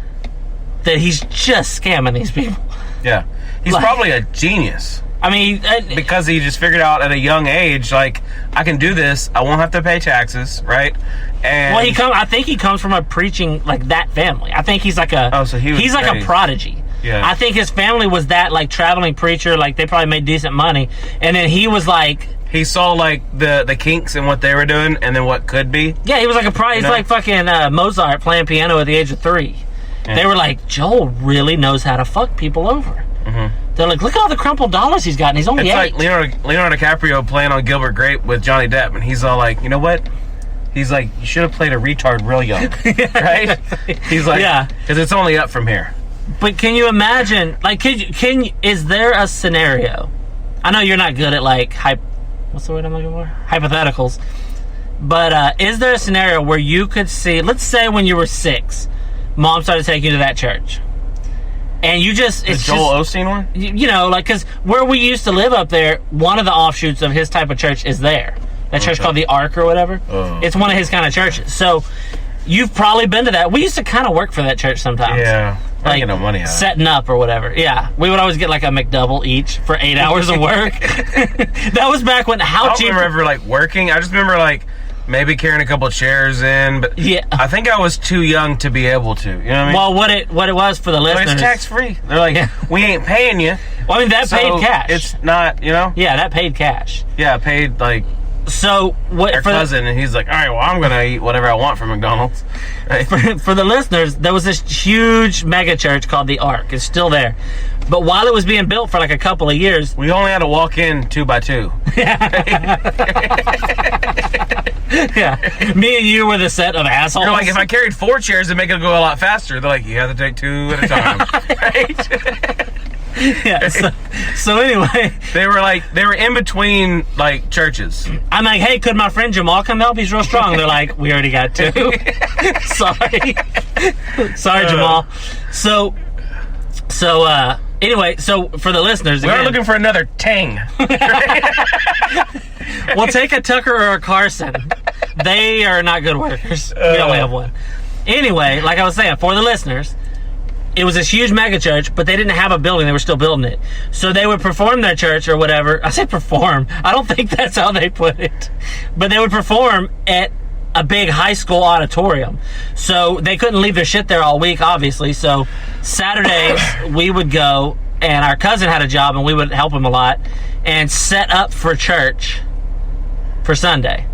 that he's just scamming these people. Yeah. He's probably a genius. Because he just figured out at a young age, I can do this. I won't have to pay taxes, right? And I think he comes from a preaching that family. I think he's he's a prodigy. Yeah. I think his family was that traveling preacher. They probably made decent money, and then he was he saw the kinks and what they were doing, and then what could be. Yeah, he was he's like fucking Mozart playing piano at the age of 3. Yeah. They were Joel really knows how to fuck people over. Mm-hmm. They're look at all the crumpled dollars he's got, and he's only 8. It's Leonardo DiCaprio playing on Gilbert Grape with Johnny Depp, and he's all you know what? He's you should have played a retard real young, right? He's because it's only up from here. But can you imagine, is there a scenario? I know you're not good at what's the word I'm looking for? Hypotheticals. But is there a scenario where you could see, let's say when you were 6, Mom started taking you to that church, and you just the Joel Osteen one, because where we used to live up there, one of the offshoots of his type of church is there. That church called the Ark or whatever. Oh. It's one of his kind of churches. So you've probably been to that. We used to kind of work for that church sometimes. Yeah. I get no money out of setting up or whatever. Yeah. We would always get a McDouble each for 8 hours of work. That was back when I don't remember working. I just remember maybe carrying a couple chairs in, but I think I was too young to be able to. You know what I mean? Well, what it was for the listeners, it's tax free. They're we ain't paying you. Well, that paid cash. It's not, Yeah, that paid cash. Yeah, paid So what? Our cousin, and he's like, all right, well, I'm gonna eat whatever I want from McDonald's. Right? For the listeners, there was this huge mega church called the Ark. It's still there, but while it was being built for like a couple of years, we only had to walk in 2 by 2. Yeah, me and you were the set of assholes. You're like, if I carried 4 chairs, it'd make it go a lot faster. They're like, you have to take 2 at a time, right? Yeah. So anyway, they were in between like churches. I'm like, hey, could my friend Jamal come help? He's real strong. They're like, we already got 2. Sorry, Jamal. So anyway, so for the listeners, we are looking for another Tang. We'll take a Tucker or a Carson. They are not good workers. We only have one. Anyway, like I was saying, for the listeners, it was this huge mega church, but they didn't have a building. They were still building it. So they would perform their church or whatever. I say perform. I don't think that's how they put it. But they would perform at a big high school auditorium. So they couldn't leave their shit there all week, obviously. So Saturdays, we would go, and our cousin had a job, and we would help him a lot, and set up for church for Sunday.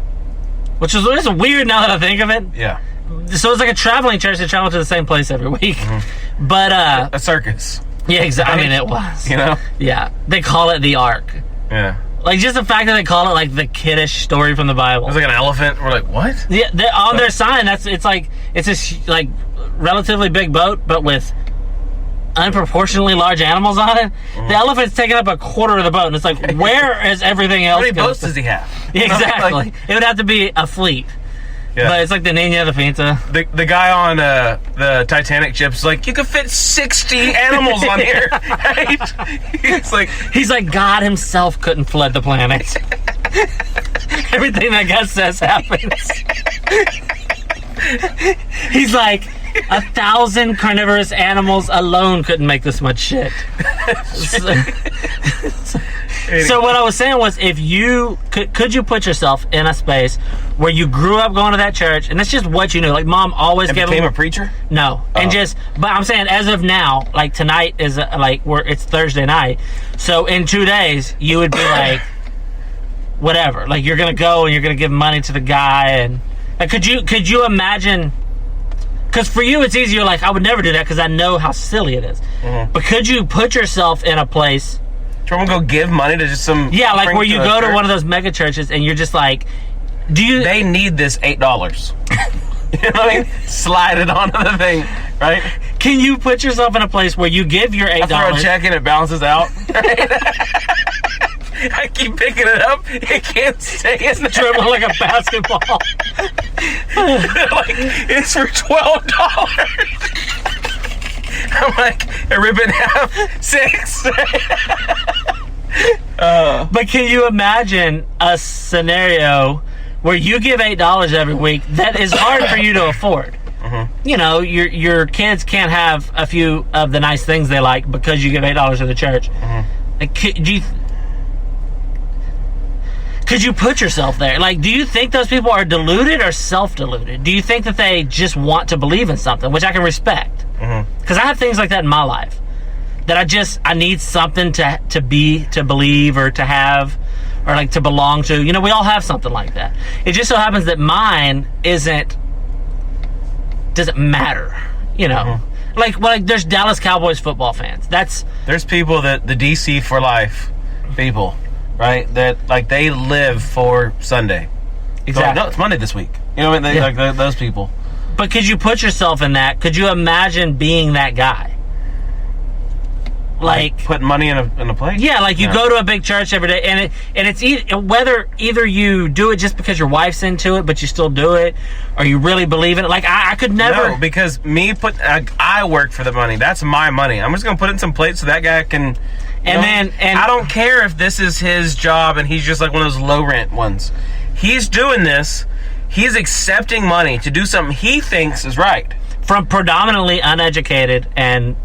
Which is weird now that I think of it. Yeah. So it's like a traveling church. They travel to the same place every week. Mm-hmm. But a circus. Yeah, exactly. I mean, it was. You know? Yeah. They call it the Ark. Yeah. Like, just the fact that they call it like the kiddish story from the Bible. It's like an elephant. We're like, what? Yeah, on their sign, it's this like relatively big boat, but with unproportionately large animals on it. Mm-hmm. The elephant's taking up a quarter of the boat, and it's like, where is everything else? How many boats does he have? Yeah, exactly. Like, it would have to be a fleet. Yeah. But it's like the Nina the Pinta. The guy on the Titanic ship's like, you could fit 60 animals on here. Right? He's like God himself couldn't flood the planet. Everything that God says happens. He's like, 1,000 carnivorous animals alone couldn't make this much shit. So what I was saying was, if you could you put yourself in a space where you grew up going to that church, and that's just what you knew. Like, mom always became a preacher? No. Oh. But I'm saying, as of now, like tonight is it's Thursday night. So in 2 days, you would be like, whatever. Like, you're gonna go and you're gonna give money to the guy, and like, could you imagine? Because for you, it's easier. Like, I would never do that because I know how silly it is. Mm-hmm. But could you put yourself in a place? Someone go give money to just some... Yeah, like where you go to one of those mega churches and you're just like, They need this $8. You know what I mean? Slide it onto the thing, right? Can you put yourself in a place where you give your $8? I throw a check and it balances out. Right? I keep picking it up. It can't stay in there. Dribble like a basketball. Like, it's for $12. I'm like, I rip it in half, 6. But can you imagine a scenario where you give $8 every week that is hard for you to afford? Mm-hmm. You know, your kids can't have a few of the nice things they like because you give $8 to the church. Mm-hmm. Like, could you put yourself there? Like, do you think those people are deluded or self-deluded? Do you think that they just want to believe in something, which I can respect? Because I have things like that in my life that I need something to believe or to have or like to belong to. You know, we all have something like that. It just so happens that mine doesn't matter. You know, like there's Dallas Cowboys football fans. There's people that the DC for life people, right? That like they live for Sunday. Exactly. So, like, no, it's Monday this week. You know what I mean? Like those people. But could you put yourself in that? Could you imagine being that guy? Like putting money in a plate? Yeah, like you go to a big church every day, and it's whether either you do it just because your wife's into it, but you still do it, or you really believe in it. Like I could never. No, because I work for the money. That's my money. I'm just gonna put in some plates so that guy can. And I don't care if this is his job and he's just like one of those low rent ones. He's doing this. He's accepting money to do something he thinks is right. From predominantly uneducated and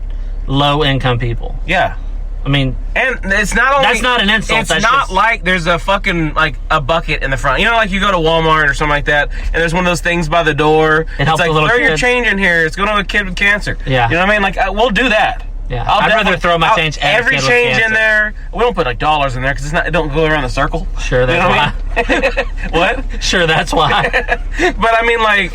low-income people. Yeah. I mean... And it's not only... That's not an insult. It's not like there's a fucking, like, a bucket in the front. You know, like you go to Walmart or something like that, and there's one of those things by the door. It's like, throw your change in here. It's going to a kid with cancer. Yeah. You know what I mean? Like, we'll do that. Yeah, I'd rather throw my change. Every change in there. We don't put like dollars in there because it don't go around the circle. Sure, that's why. What? Sure, that's why. But I mean, like,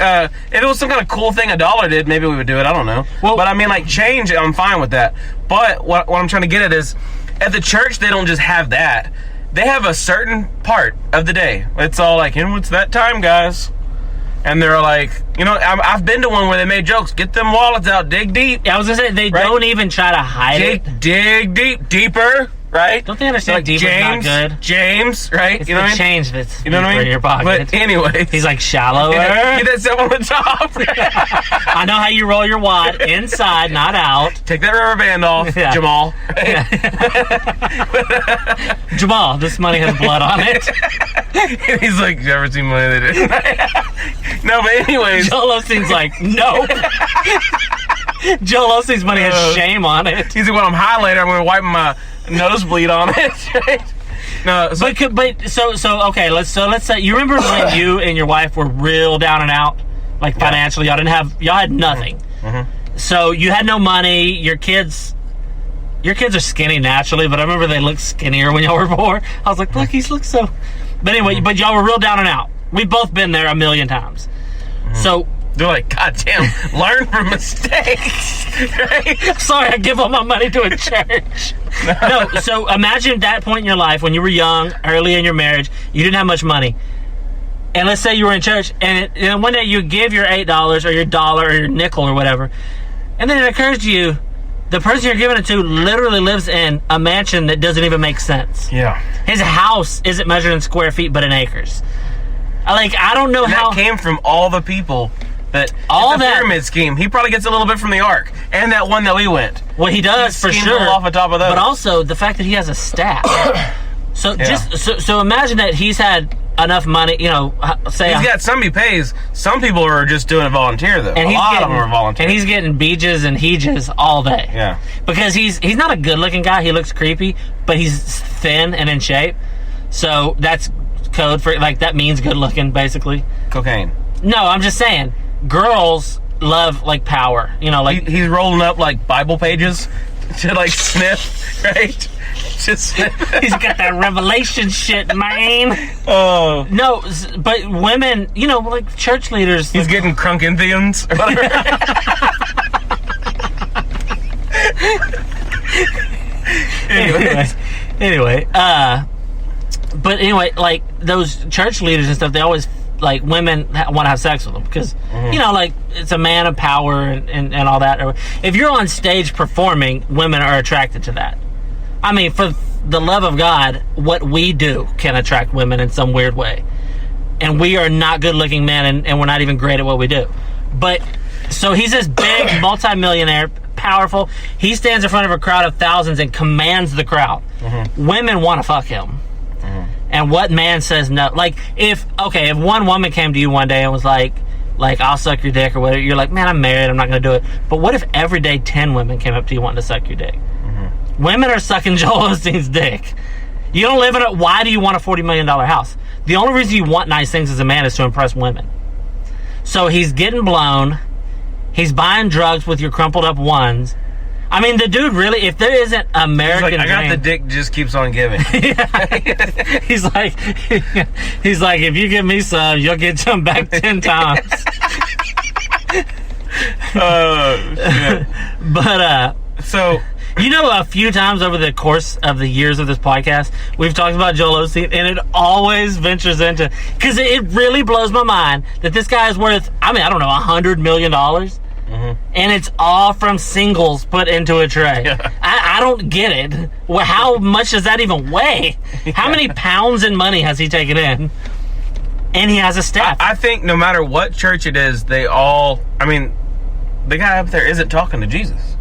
if it was some kind of cool thing $1 did, maybe we would do it. I don't know. Well, but I mean, like, change, I'm fine with that. But what I'm trying to get at is, at the church, they don't just have that. They have a certain part of the day. It's all like, it's that time, guys. And they're like, I've been to one where they made jokes. Get them wallets out, dig deep. Yeah, I was gonna say they don't even try to hide it. Dig deep, deeper, right? Don't they understand like deeper is not good? James, right? It's the change that's what I mean? In your pocket. But anyway, he's like shallower. Get that stuff on the top. I know how you roll your wad inside, not out. Take that rubber band off, Jamal. Jamal, this money has blood on it. And he's like, you ever seen money that did? No, but anyways. Joel Osteen's like, nope. Joel Osteen's money has shame on it. He's like, when I'm high later, I'm going to wipe my nosebleed on it. Right? No, so okay. Let's say you remember when you and your wife were real down and out, like financially. Y'all had nothing. Mm-hmm. So you had no money. Your kids are skinny naturally, but I remember they looked skinnier when y'all were poor. I was like, look, he looks so. But anyway, but y'all were real down and out. We've both been there 1,000,000 times. Mm-hmm. So they're like, God damn, learn from mistakes. Right? Sorry, I give all my money to a church. No, so imagine that point in your life when you were young, early in your marriage, you didn't have much money. And let's say you were in church, and one day you give your $8 or your $1 or your nickel or whatever, and then it occurs to you, the person you're giving it to literally lives in a mansion that doesn't even make sense. Yeah. His house isn't measured in square feet, but in acres. Like, I don't know how... That came from all the people that... All the that... pyramid scheme. He probably gets a little bit from the Ark. And that one that we went. Well, he does, for sure. Off the top of those. But also, the fact that he has a staff. So imagine that he's had enough money, say... He's got some he pays. Some people are just doing it volunteer, though. And a lot of them are volunteer. And he's getting beaches and heeges all day. Yeah. Because he's not a good-looking guy. He looks creepy, but he's thin and in shape. So that's code for, like, that means good-looking, basically. Cocaine. No, I'm just saying, girls love, like, power. He's rolling up, like, Bible pages to, like, sniff, right? Just sniff. He's got that revelation shit, man. Oh. No, but women, like, church leaders. He's getting Crunkinthians or whatever. Anyway, but anyway, like, those church leaders and stuff, they always, like, women want to have sex with them because, like, it's a man of power and all that. If you're on stage performing, women are attracted to that. I mean, for the love of God, what we do can attract women in some weird way. And we are not good-looking men, and we're not even great at what we do. But, so he's this big, multimillionaire, powerful. He stands in front of a crowd of thousands and commands the crowd. Mm-hmm. Women want to fuck him. Mm-hmm. And what man says no? Like, if one woman came to you one day and was like, I'll suck your dick or whatever, you're like, man, I'm married, I'm not going to do it. But what if every day 10 women came up to you wanting to suck your dick? Mm-hmm. Women are sucking Joel Osteen's dick. You don't live in it. Why do you want a $40 million house? The only reason you want nice things as a man is to impress women. So he's getting blown. He's buying drugs with your crumpled up ones. I mean, the dude really, if there isn't American dream... I got the dick just keeps on giving. He's like, if you give me some, you'll get some back 10 times. Oh, shit. But, so... a few times over the course of the years of this podcast, we've talked about Joel Osteen, and it always ventures into... Because it really blows my mind that this guy is worth, I don't know, $100 million. Mm-hmm. And it's all from singles put into a tray. Yeah. I don't get it. Well, how much does that even weigh? Yeah. How many pounds in money has he taken in? And he has a staff. I think no matter what church it is, they all... the guy up there isn't talking to Jesus.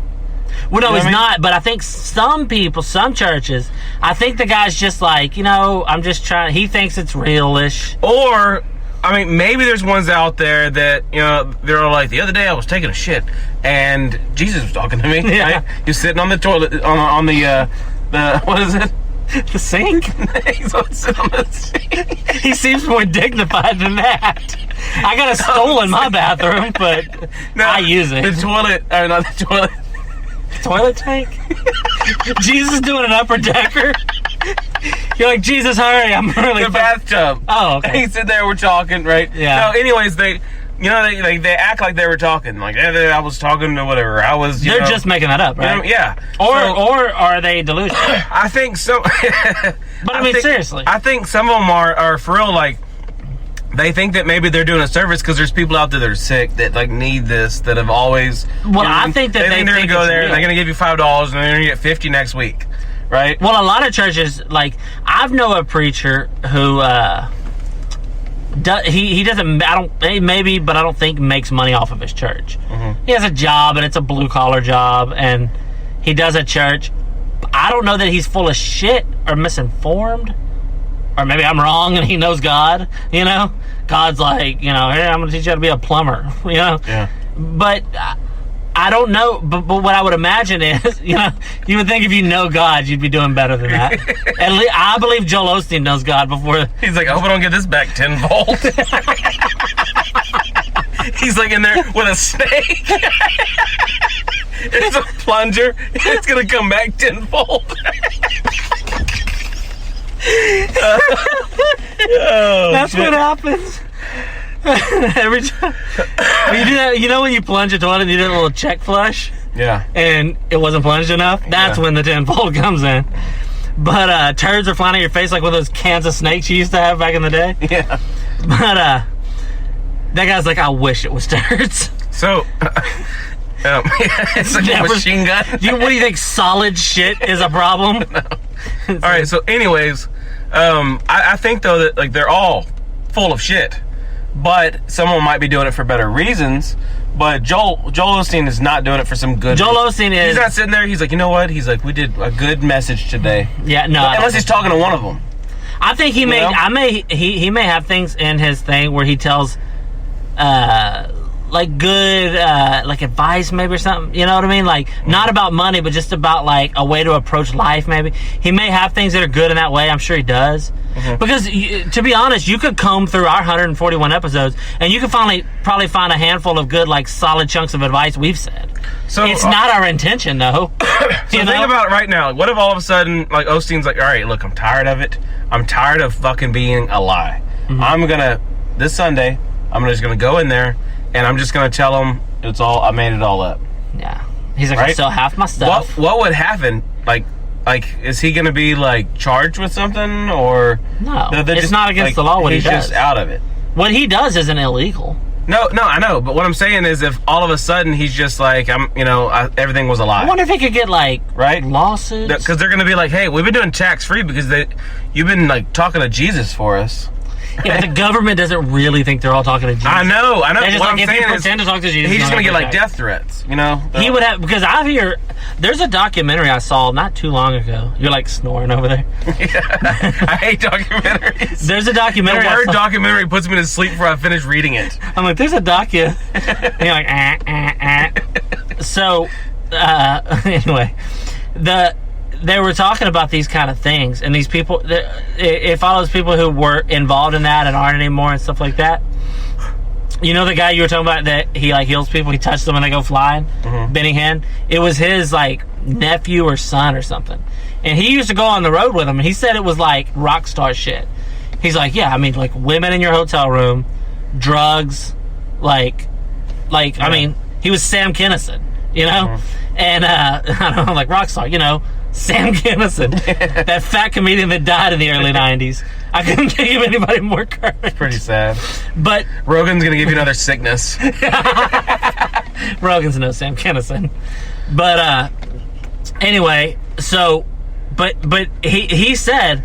Well, no, he's not, but I think some people, some churches, I think the guy's just like, I'm just trying, he thinks it's real-ish. Or, maybe there's ones out there that, they're like, the other day I was taking a shit, and Jesus was talking to me, yeah. Right? He's sitting on the toilet, on the, what is it? The sink? He's sitting on the sink. He seems more dignified than that. I got a stool in my bathroom, but I use it. The toilet, not the toilet. toilet tank? Jesus doing an upper decker? You're like, Jesus, hurry, I'm really... The bathtub. Oh, okay. He's sitting there, we're talking, right? Yeah. No, anyways, they act like they were talking. Like, I was talking to whatever. I was, They're just making that up, right? Yeah. Or are they delusional? I think so. But I mean, seriously. I think some of them are for real, like, they think that maybe they're doing a service because there's people out there that are sick that like need this, that have always. Well, I think that they they're gonna go there and they're gonna give you $5 and they're gonna get 50 next week, right? Well, a lot of churches, like I've know a preacher who he doesn't. Maybe, but I don't think makes money off of his church. Mm-hmm. He has a job and it's a blue collar job, and he does a church. I don't know that he's full of shit or misinformed. Or maybe I'm wrong and he knows God, you know? God's like, you know, hey, I'm going to teach you how to be a plumber, you know? Yeah. But I don't know. But what I would imagine is, you know, you would think if you know God, you'd be doing better than that. At least I believe Joel Osteen knows God before. He's like, I hope I don't get this back tenfold. He's like in there with a snake. It's a plunger. It's going to come back tenfold. That's what happens every time you do that. You know when you plunge a toilet and you do a little check flush, yeah, and it wasn't plunged enough. That's when the tenfold comes in. But turds are flying at your face like one of those cans of snakes you used to have back in the day. Yeah. But that guy's like, I wish it was turds. So it's like a machine gun. What do you think? Solid shit is a problem? No. All right. So, anyways, I think though that like they're all full of shit, but someone might be doing it for better reasons. But Joel Osteen is not doing it for some good. Joel Osteen is. He's not sitting there. He's like, you know what? He's like, we did a good message today. Yeah. No. Unless he's talking to one of them. I think he may. He may have things in his thing where he tells, like good like advice maybe or something, you know what I mean, like not about money but just about like a way to approach life. Maybe he may have things that are good in that way. I'm sure he does. Because to be honest, you could comb through our 141 episodes and you could probably find a handful of good like solid chunks of advice we've said. So it's not our intention though. So think about it right now. Like, what if all of a sudden like Osteen's like, all right, look, I'm tired of it. I'm tired of fucking being a lie. I'm gonna this Sunday I'm just gonna go in there and I'm just gonna tell him I made it all up. Yeah. He's like, right? I still half my stuff. What would happen? Like, is he gonna be like charged with something or? No, it's not against the law. What he does, he's just out of it. What he does isn't illegal. No, I know. But what I'm saying is, if all of a sudden he's just like, everything was a lie. I wonder if he could get like lawsuits. Because they're gonna be like, hey, we've been doing tax free because you've been like talking to Jesus for us. Yeah, but the government doesn't really think they're all talking to Jesus. I know. They're just what like, I'm saying is, pretend to talk to Jesus, he's just gonna get like death threats. You know, he would have, because I hear there's a documentary I saw not too long ago. You're like snoring over there. Yeah, I hate documentaries. There's a documentary. The word documentary puts me to sleep before I finish reading it. I'm like, there's a docu. And you're like, So, anyway, they were talking about these kind of things, and these people, it follows people who were involved in that and aren't anymore and stuff like that. You know the guy you were talking about that he like heals people, he touches them and they go flying? Benny Hinn? It was his like nephew or son or something. And he used to go on the road with him, and he said it was like rock star shit. He's like, yeah, I mean, like women in your hotel room, drugs, like I mean, he was Sam Kinison, you know? And, I don't know, like rock star, you know? Sam Kinison, that fat comedian that died in the early 90s. I couldn't think of anybody more current. Pretty sad. But Rogan's gonna give you another sickness. Rogan's no Sam Kinison. But anyway, so but he said,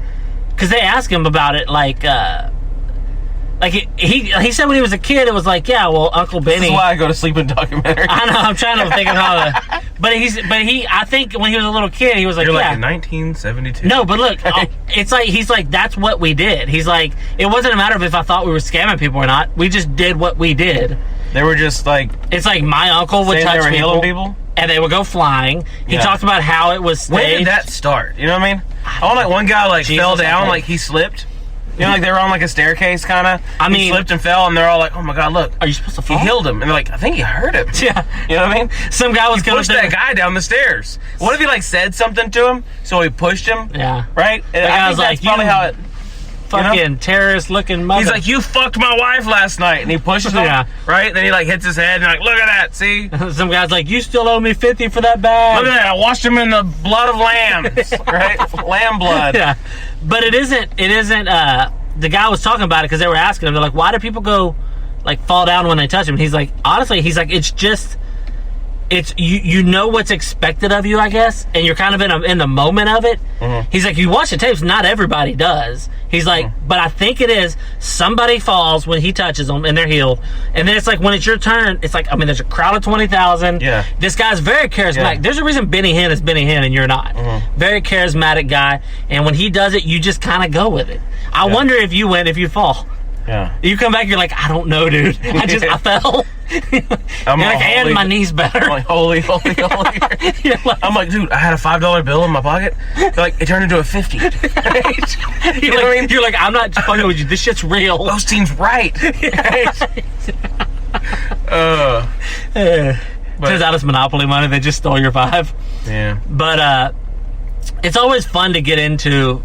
because they asked him about it, he said when he was a kid, it was like, yeah, well, Uncle Benny. This is why I go to sleep in documentaries. I know. I'm trying to think of how to. But I think when he was a little kid, he was like, You're yeah. like in 1972. No, but look, it's like he's like, that's what we did. He's like, it wasn't a matter of if I thought we were scamming people or not. We just did what we did. They were just like. It's like my uncle would touch people, and they would go flying. He talked about how it was staged. When did that start? You know what I mean? I want like one guy like fell down, like he slipped. You know, like they were on like a staircase, kind of. I mean, he slipped and fell, and they're all like, "Oh my God, look! Are you supposed to fall?" He healed him, and they're like, "I think he hurt him." Yeah, you know what I mean. Some guy was pushed that guy down the stairs. What if he like said something to him, so he pushed him? Yeah, right. The guy was like, probably how it. Fucking terrorist-looking mother. He's like, "You fucked my wife last night," and he pushes him. Yeah. Right. Then he like hits his head and like, "Look at that! See." Some guy's like, "You still owe me 50 for that bag." Look at that! I washed him in the blood of lambs. Right, lamb blood. Yeah, but it isn't. The guy was talking about it because they were asking him. They're like, "Why do people go like fall down when they touch him?" And he's like, honestly, it's just. It's you know what's expected of you, I guess, and you're kind of in the moment of it. Mm-hmm. He's like, you watch the tapes, not everybody does. He's like, but I think it is somebody falls when he touches them and they're healed, and then it's like when it's your turn, it's like, I mean, there's a crowd of 20,000. Yeah, this guy's very charismatic. Yeah. There's a reason Benny Hinn is Benny Hinn and you're not. Mm-hmm. Very charismatic guy, and when he does it, you just kind of go with it. I wonder if you fall. Yeah. You come back, you're like, I don't know, dude. I fell. I'm like, and my knee's better. I'm like, holy. Like, I'm like, dude, I had a $5 bill in my pocket. Like, it turned into a 50. Right? You know what I mean? You're like, I'm not fucking with you. This shit's real. Osteen's right. Turns out it's Monopoly money. They just stole your 5. Yeah. But it's always fun to get into.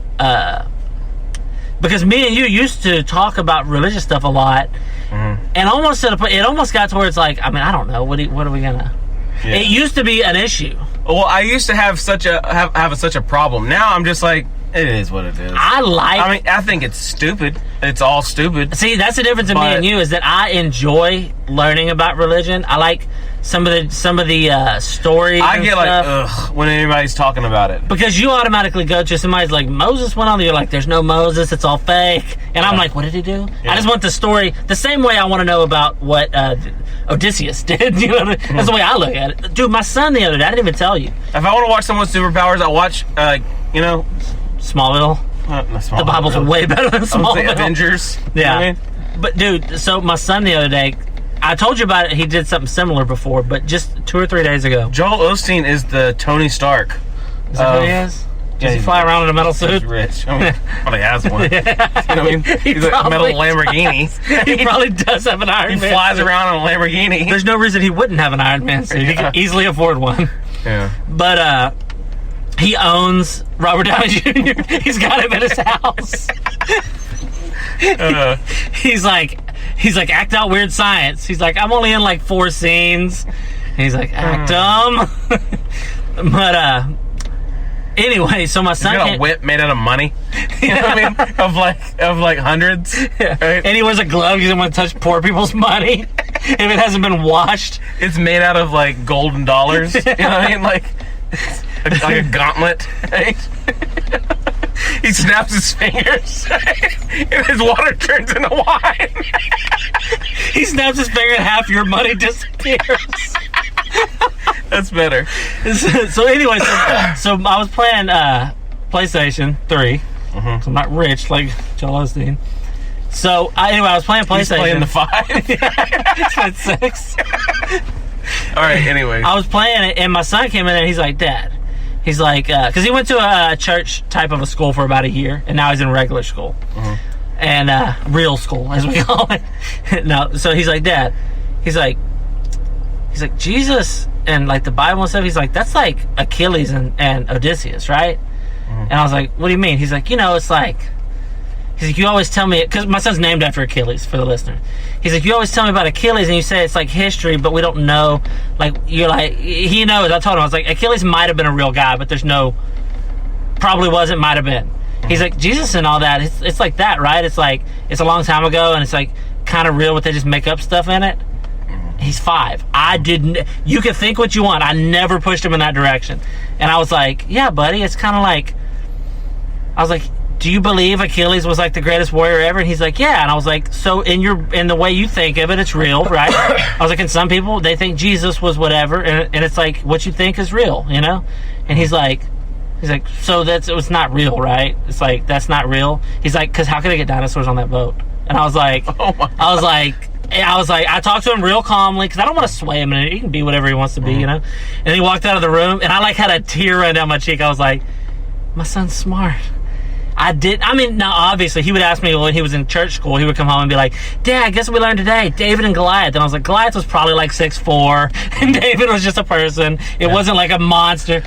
Because me and you used to talk about religious stuff a lot, and almost it almost got to where it's like, I mean, I don't know, what are we gonna? Yeah. It used to be an issue. Well, I used to have such a problem. Now I'm just like, it is what it is. I think it's stupid. It's all stupid. See, that's the difference in me and you, is that I enjoy learning about religion. I like some of the stories. I get like, ugh, when anybody's talking about it. Because you automatically go to somebody's like, Moses went on there, you're like, there's no Moses, it's all fake. And I'm like, what did he do? Yeah. I just want the story, the same way I want to know about what Odysseus did. You know what I mean? That's the way I look at it. Dude, my son the other day, I didn't even tell you. If I want to watch someone with superpowers, I watch, Smallville. The Bible's way better than Smallville. Avengers. Yeah. You know what I mean? But dude, so my son the other day, I told you about it. He did something similar before, but just 2 or 3 days ago. Joel Osteen is the Tony Stark. Is that who he is? Does he fly around in a metal suit? He's rich. I mean, probably has one. You know what I mean? He's a metal Lamborghini. He probably does have an Iron Man. He flies around in a Lamborghini. There's no reason he wouldn't have an Iron Man suit. He could easily afford one. Yeah. But he owns Robert Downey Jr. He's got him in his house. He's like, act out weird science. He's like, I'm only in like 4 scenes. And he's like, act dumb. But anyway, so my son got a whip made out of money. You know what I mean? Of like hundreds. Yeah. Right? And he wears a glove. He doesn't want to touch poor people's money if it hasn't been washed. It's made out of like golden dollars. You know what I mean? Like a gauntlet. Right? He snaps his fingers, and his water turns into wine. He snaps his finger, and half your money disappears. That's better. So anyway, so I was playing PlayStation 3. So I'm not rich like Joel Osteen. So anyway, I was playing PlayStation. He's playing the 5. It's 6. All right. Anyway, I was playing it, and my son came in there. And he's like, Dad. He's like, because he went to a church type of a school for about a year, and now he's in regular school. And real school, as we call it. No, so he's like, Dad, he's like, Jesus and like the Bible and stuff, he's like, that's like Achilles and Odysseus, right? And I was like, what do you mean? He's like, it's like, he's like, you always tell me, because my son's named after Achilles, for the listener. He's like, you always tell me about Achilles, and you say it's like history, but we don't know. Like, you're like, he knows. I told him, I was like, Achilles might have been a real guy, but there's no, probably wasn't, might have been. He's like, Jesus and all that, it's like that, right? It's like, it's a long time ago, and it's like kind of real, but they just make up stuff in it. He's 5. I didn't, you can think what you want. I never pushed him in that direction. And I was like, yeah, buddy, it's kind of like, I was like, do you believe Achilles was like the greatest warrior ever? And he's like, yeah. And I was like, so in the way you think of it, it's real, right? I was like, and some people, they think Jesus was whatever, and it's like, what you think is real, And he's like, so it's not real, right? It's like, that's not real. He's like, because how could I get dinosaurs on that boat? And I was like, I talked to him real calmly, because I don't want to sway him, and he can be whatever he wants to be, And he walked out of the room, and I like had a tear run down my cheek. I was like, my son's smart. I did. I mean, now obviously he would ask me when he was in church school. He would come home and be like, "Dad, guess what we learned today? David and Goliath." And I was like, Goliath was probably like 6'4", and David was just a person. It wasn't like a monster.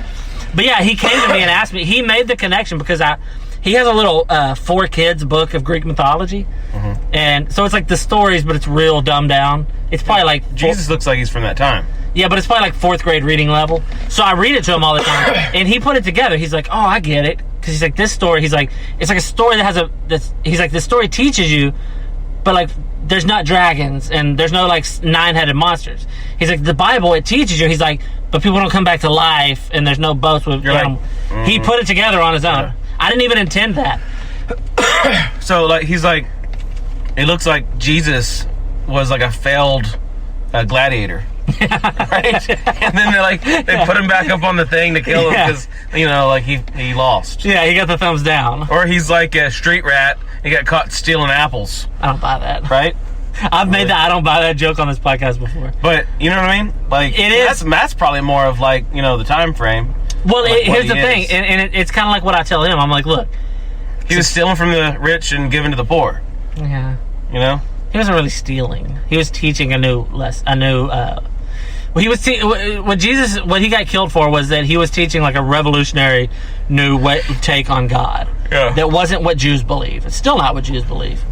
But yeah, he came to me and asked me. He made the connection because he has a little 4 kids book of Greek mythology, and so it's like the stories, but it's real dumbed down. It's probably like Jesus looks like he's from that time. Yeah, but it's probably like 4th grade reading level. So I read it to him all the time, and he put it together. He's like, "Oh, I get it," because he's like, "This story." He's like, "It's like a story that has he's like, "This story teaches you, but like, there's not dragons and there's no like 9-headed monsters." He's like, "The Bible, it teaches you." He's like, "But people don't come back to life, and there's no boats with." He put it together on his own. Yeah. I didn't even intend that. So like, he's like, it looks like Jesus was like a failed gladiator. Right? And then they put him back up on the thing to kill him because like he lost. Yeah, he got the thumbs down. Or he's like a street rat. He got caught stealing apples. I don't buy that. Right? I've made that I don't buy that joke on this podcast before. But you know what I mean? Like it is. That's probably more of like the time frame. Well, here's the thing, and it's kind of like what I tell him. I'm like, look, he was stealing from the rich and giving to the poor. Yeah. He wasn't really stealing. He was teaching what he got killed for was that he was teaching like a revolutionary new take on God. Yeah. That wasn't what Jews believe. It's still not what Jews believe.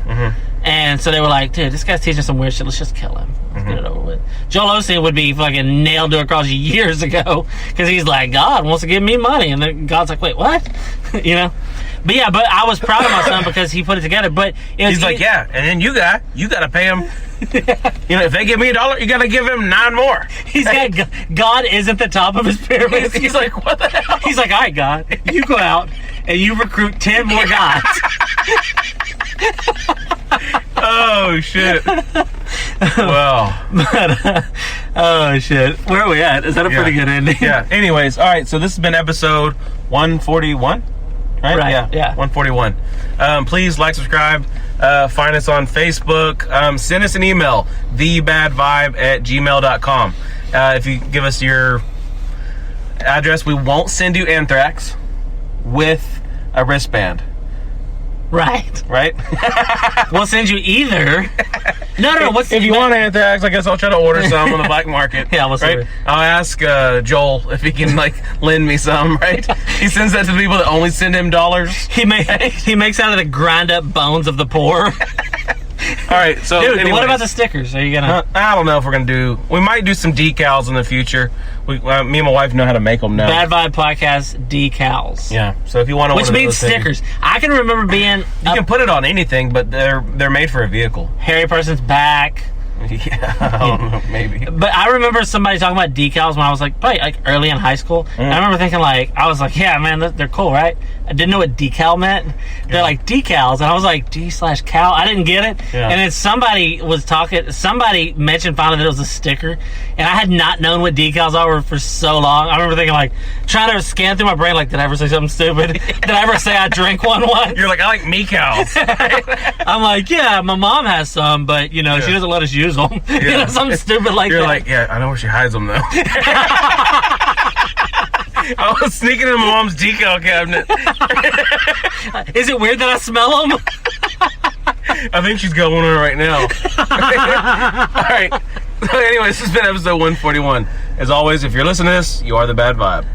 And so they were like, dude, this guy's teaching some weird shit. Let's just kill him. Let's get it over with. Joel Osteen would be fucking nailed to a cross years ago because he's like, God wants to give me money. And then God's like, wait, what? But yeah, but I was proud of my son because he put it together. But he's like, yeah, and then you got to pay him. If they give me $1, you got to give him 9 more. He's got God isn't the top of his pyramid. He's like, what the hell? He's like, all right, God, you go out and you recruit 10 more guys. Oh shit! Well, oh shit! Where are we at? Is that a pretty good ending? Yeah. Anyways, all right. So this has been episode 141. Right? Yeah. 141. Please like, subscribe. Find us on Facebook. Send us an email, thebadvibe@gmail.com. If you give us your address, we won't send you anthrax with a wristband. Right. We'll send you either. No. If you want anthrax, I guess I'll try to order some on the black market. Yeah, we'll see. I'll ask Joel if he can lend me some. Right? He sends that to the people that only send him dollars. He makes out of the grind up bones of the poor. All right, so dude, anyways, what about the stickers? Are you gonna? I don't know if we're gonna do. We might do some decals in the future. Me and my wife know how to make them now. Bad Vibe Podcast decals. Yeah. So if you want to, which means stickers. Things, I can remember being. You can put it on anything, but they're made for a vehicle. Hairy person's back. Yeah, I don't know, maybe. But I remember somebody talking about decals when I was probably early in high school. And I remember thinking I was like, yeah, man, they're cool, right? I didn't know what decal meant. They're like decals, and I was like, D/cal. I didn't get it. Yeah. And then somebody mentioned finally that it was a sticker, and I had not known what decals are for so long. I remember thinking trying to scan through my brain, did I ever say something stupid? Did I ever say I drank one once? You're like, I like me-cows. I'm like, yeah, my mom has some, but she doesn't let us use them. Yeah. Something stupid like You're that. You're like, yeah, I know where she hides them though. I was sneaking in my mom's decal cabinet. Is it weird that I smell them? I think she's got one on her right now. All right. So anyways, this has been episode 141. As always, if you're listening to this, you are the Bad Vibe.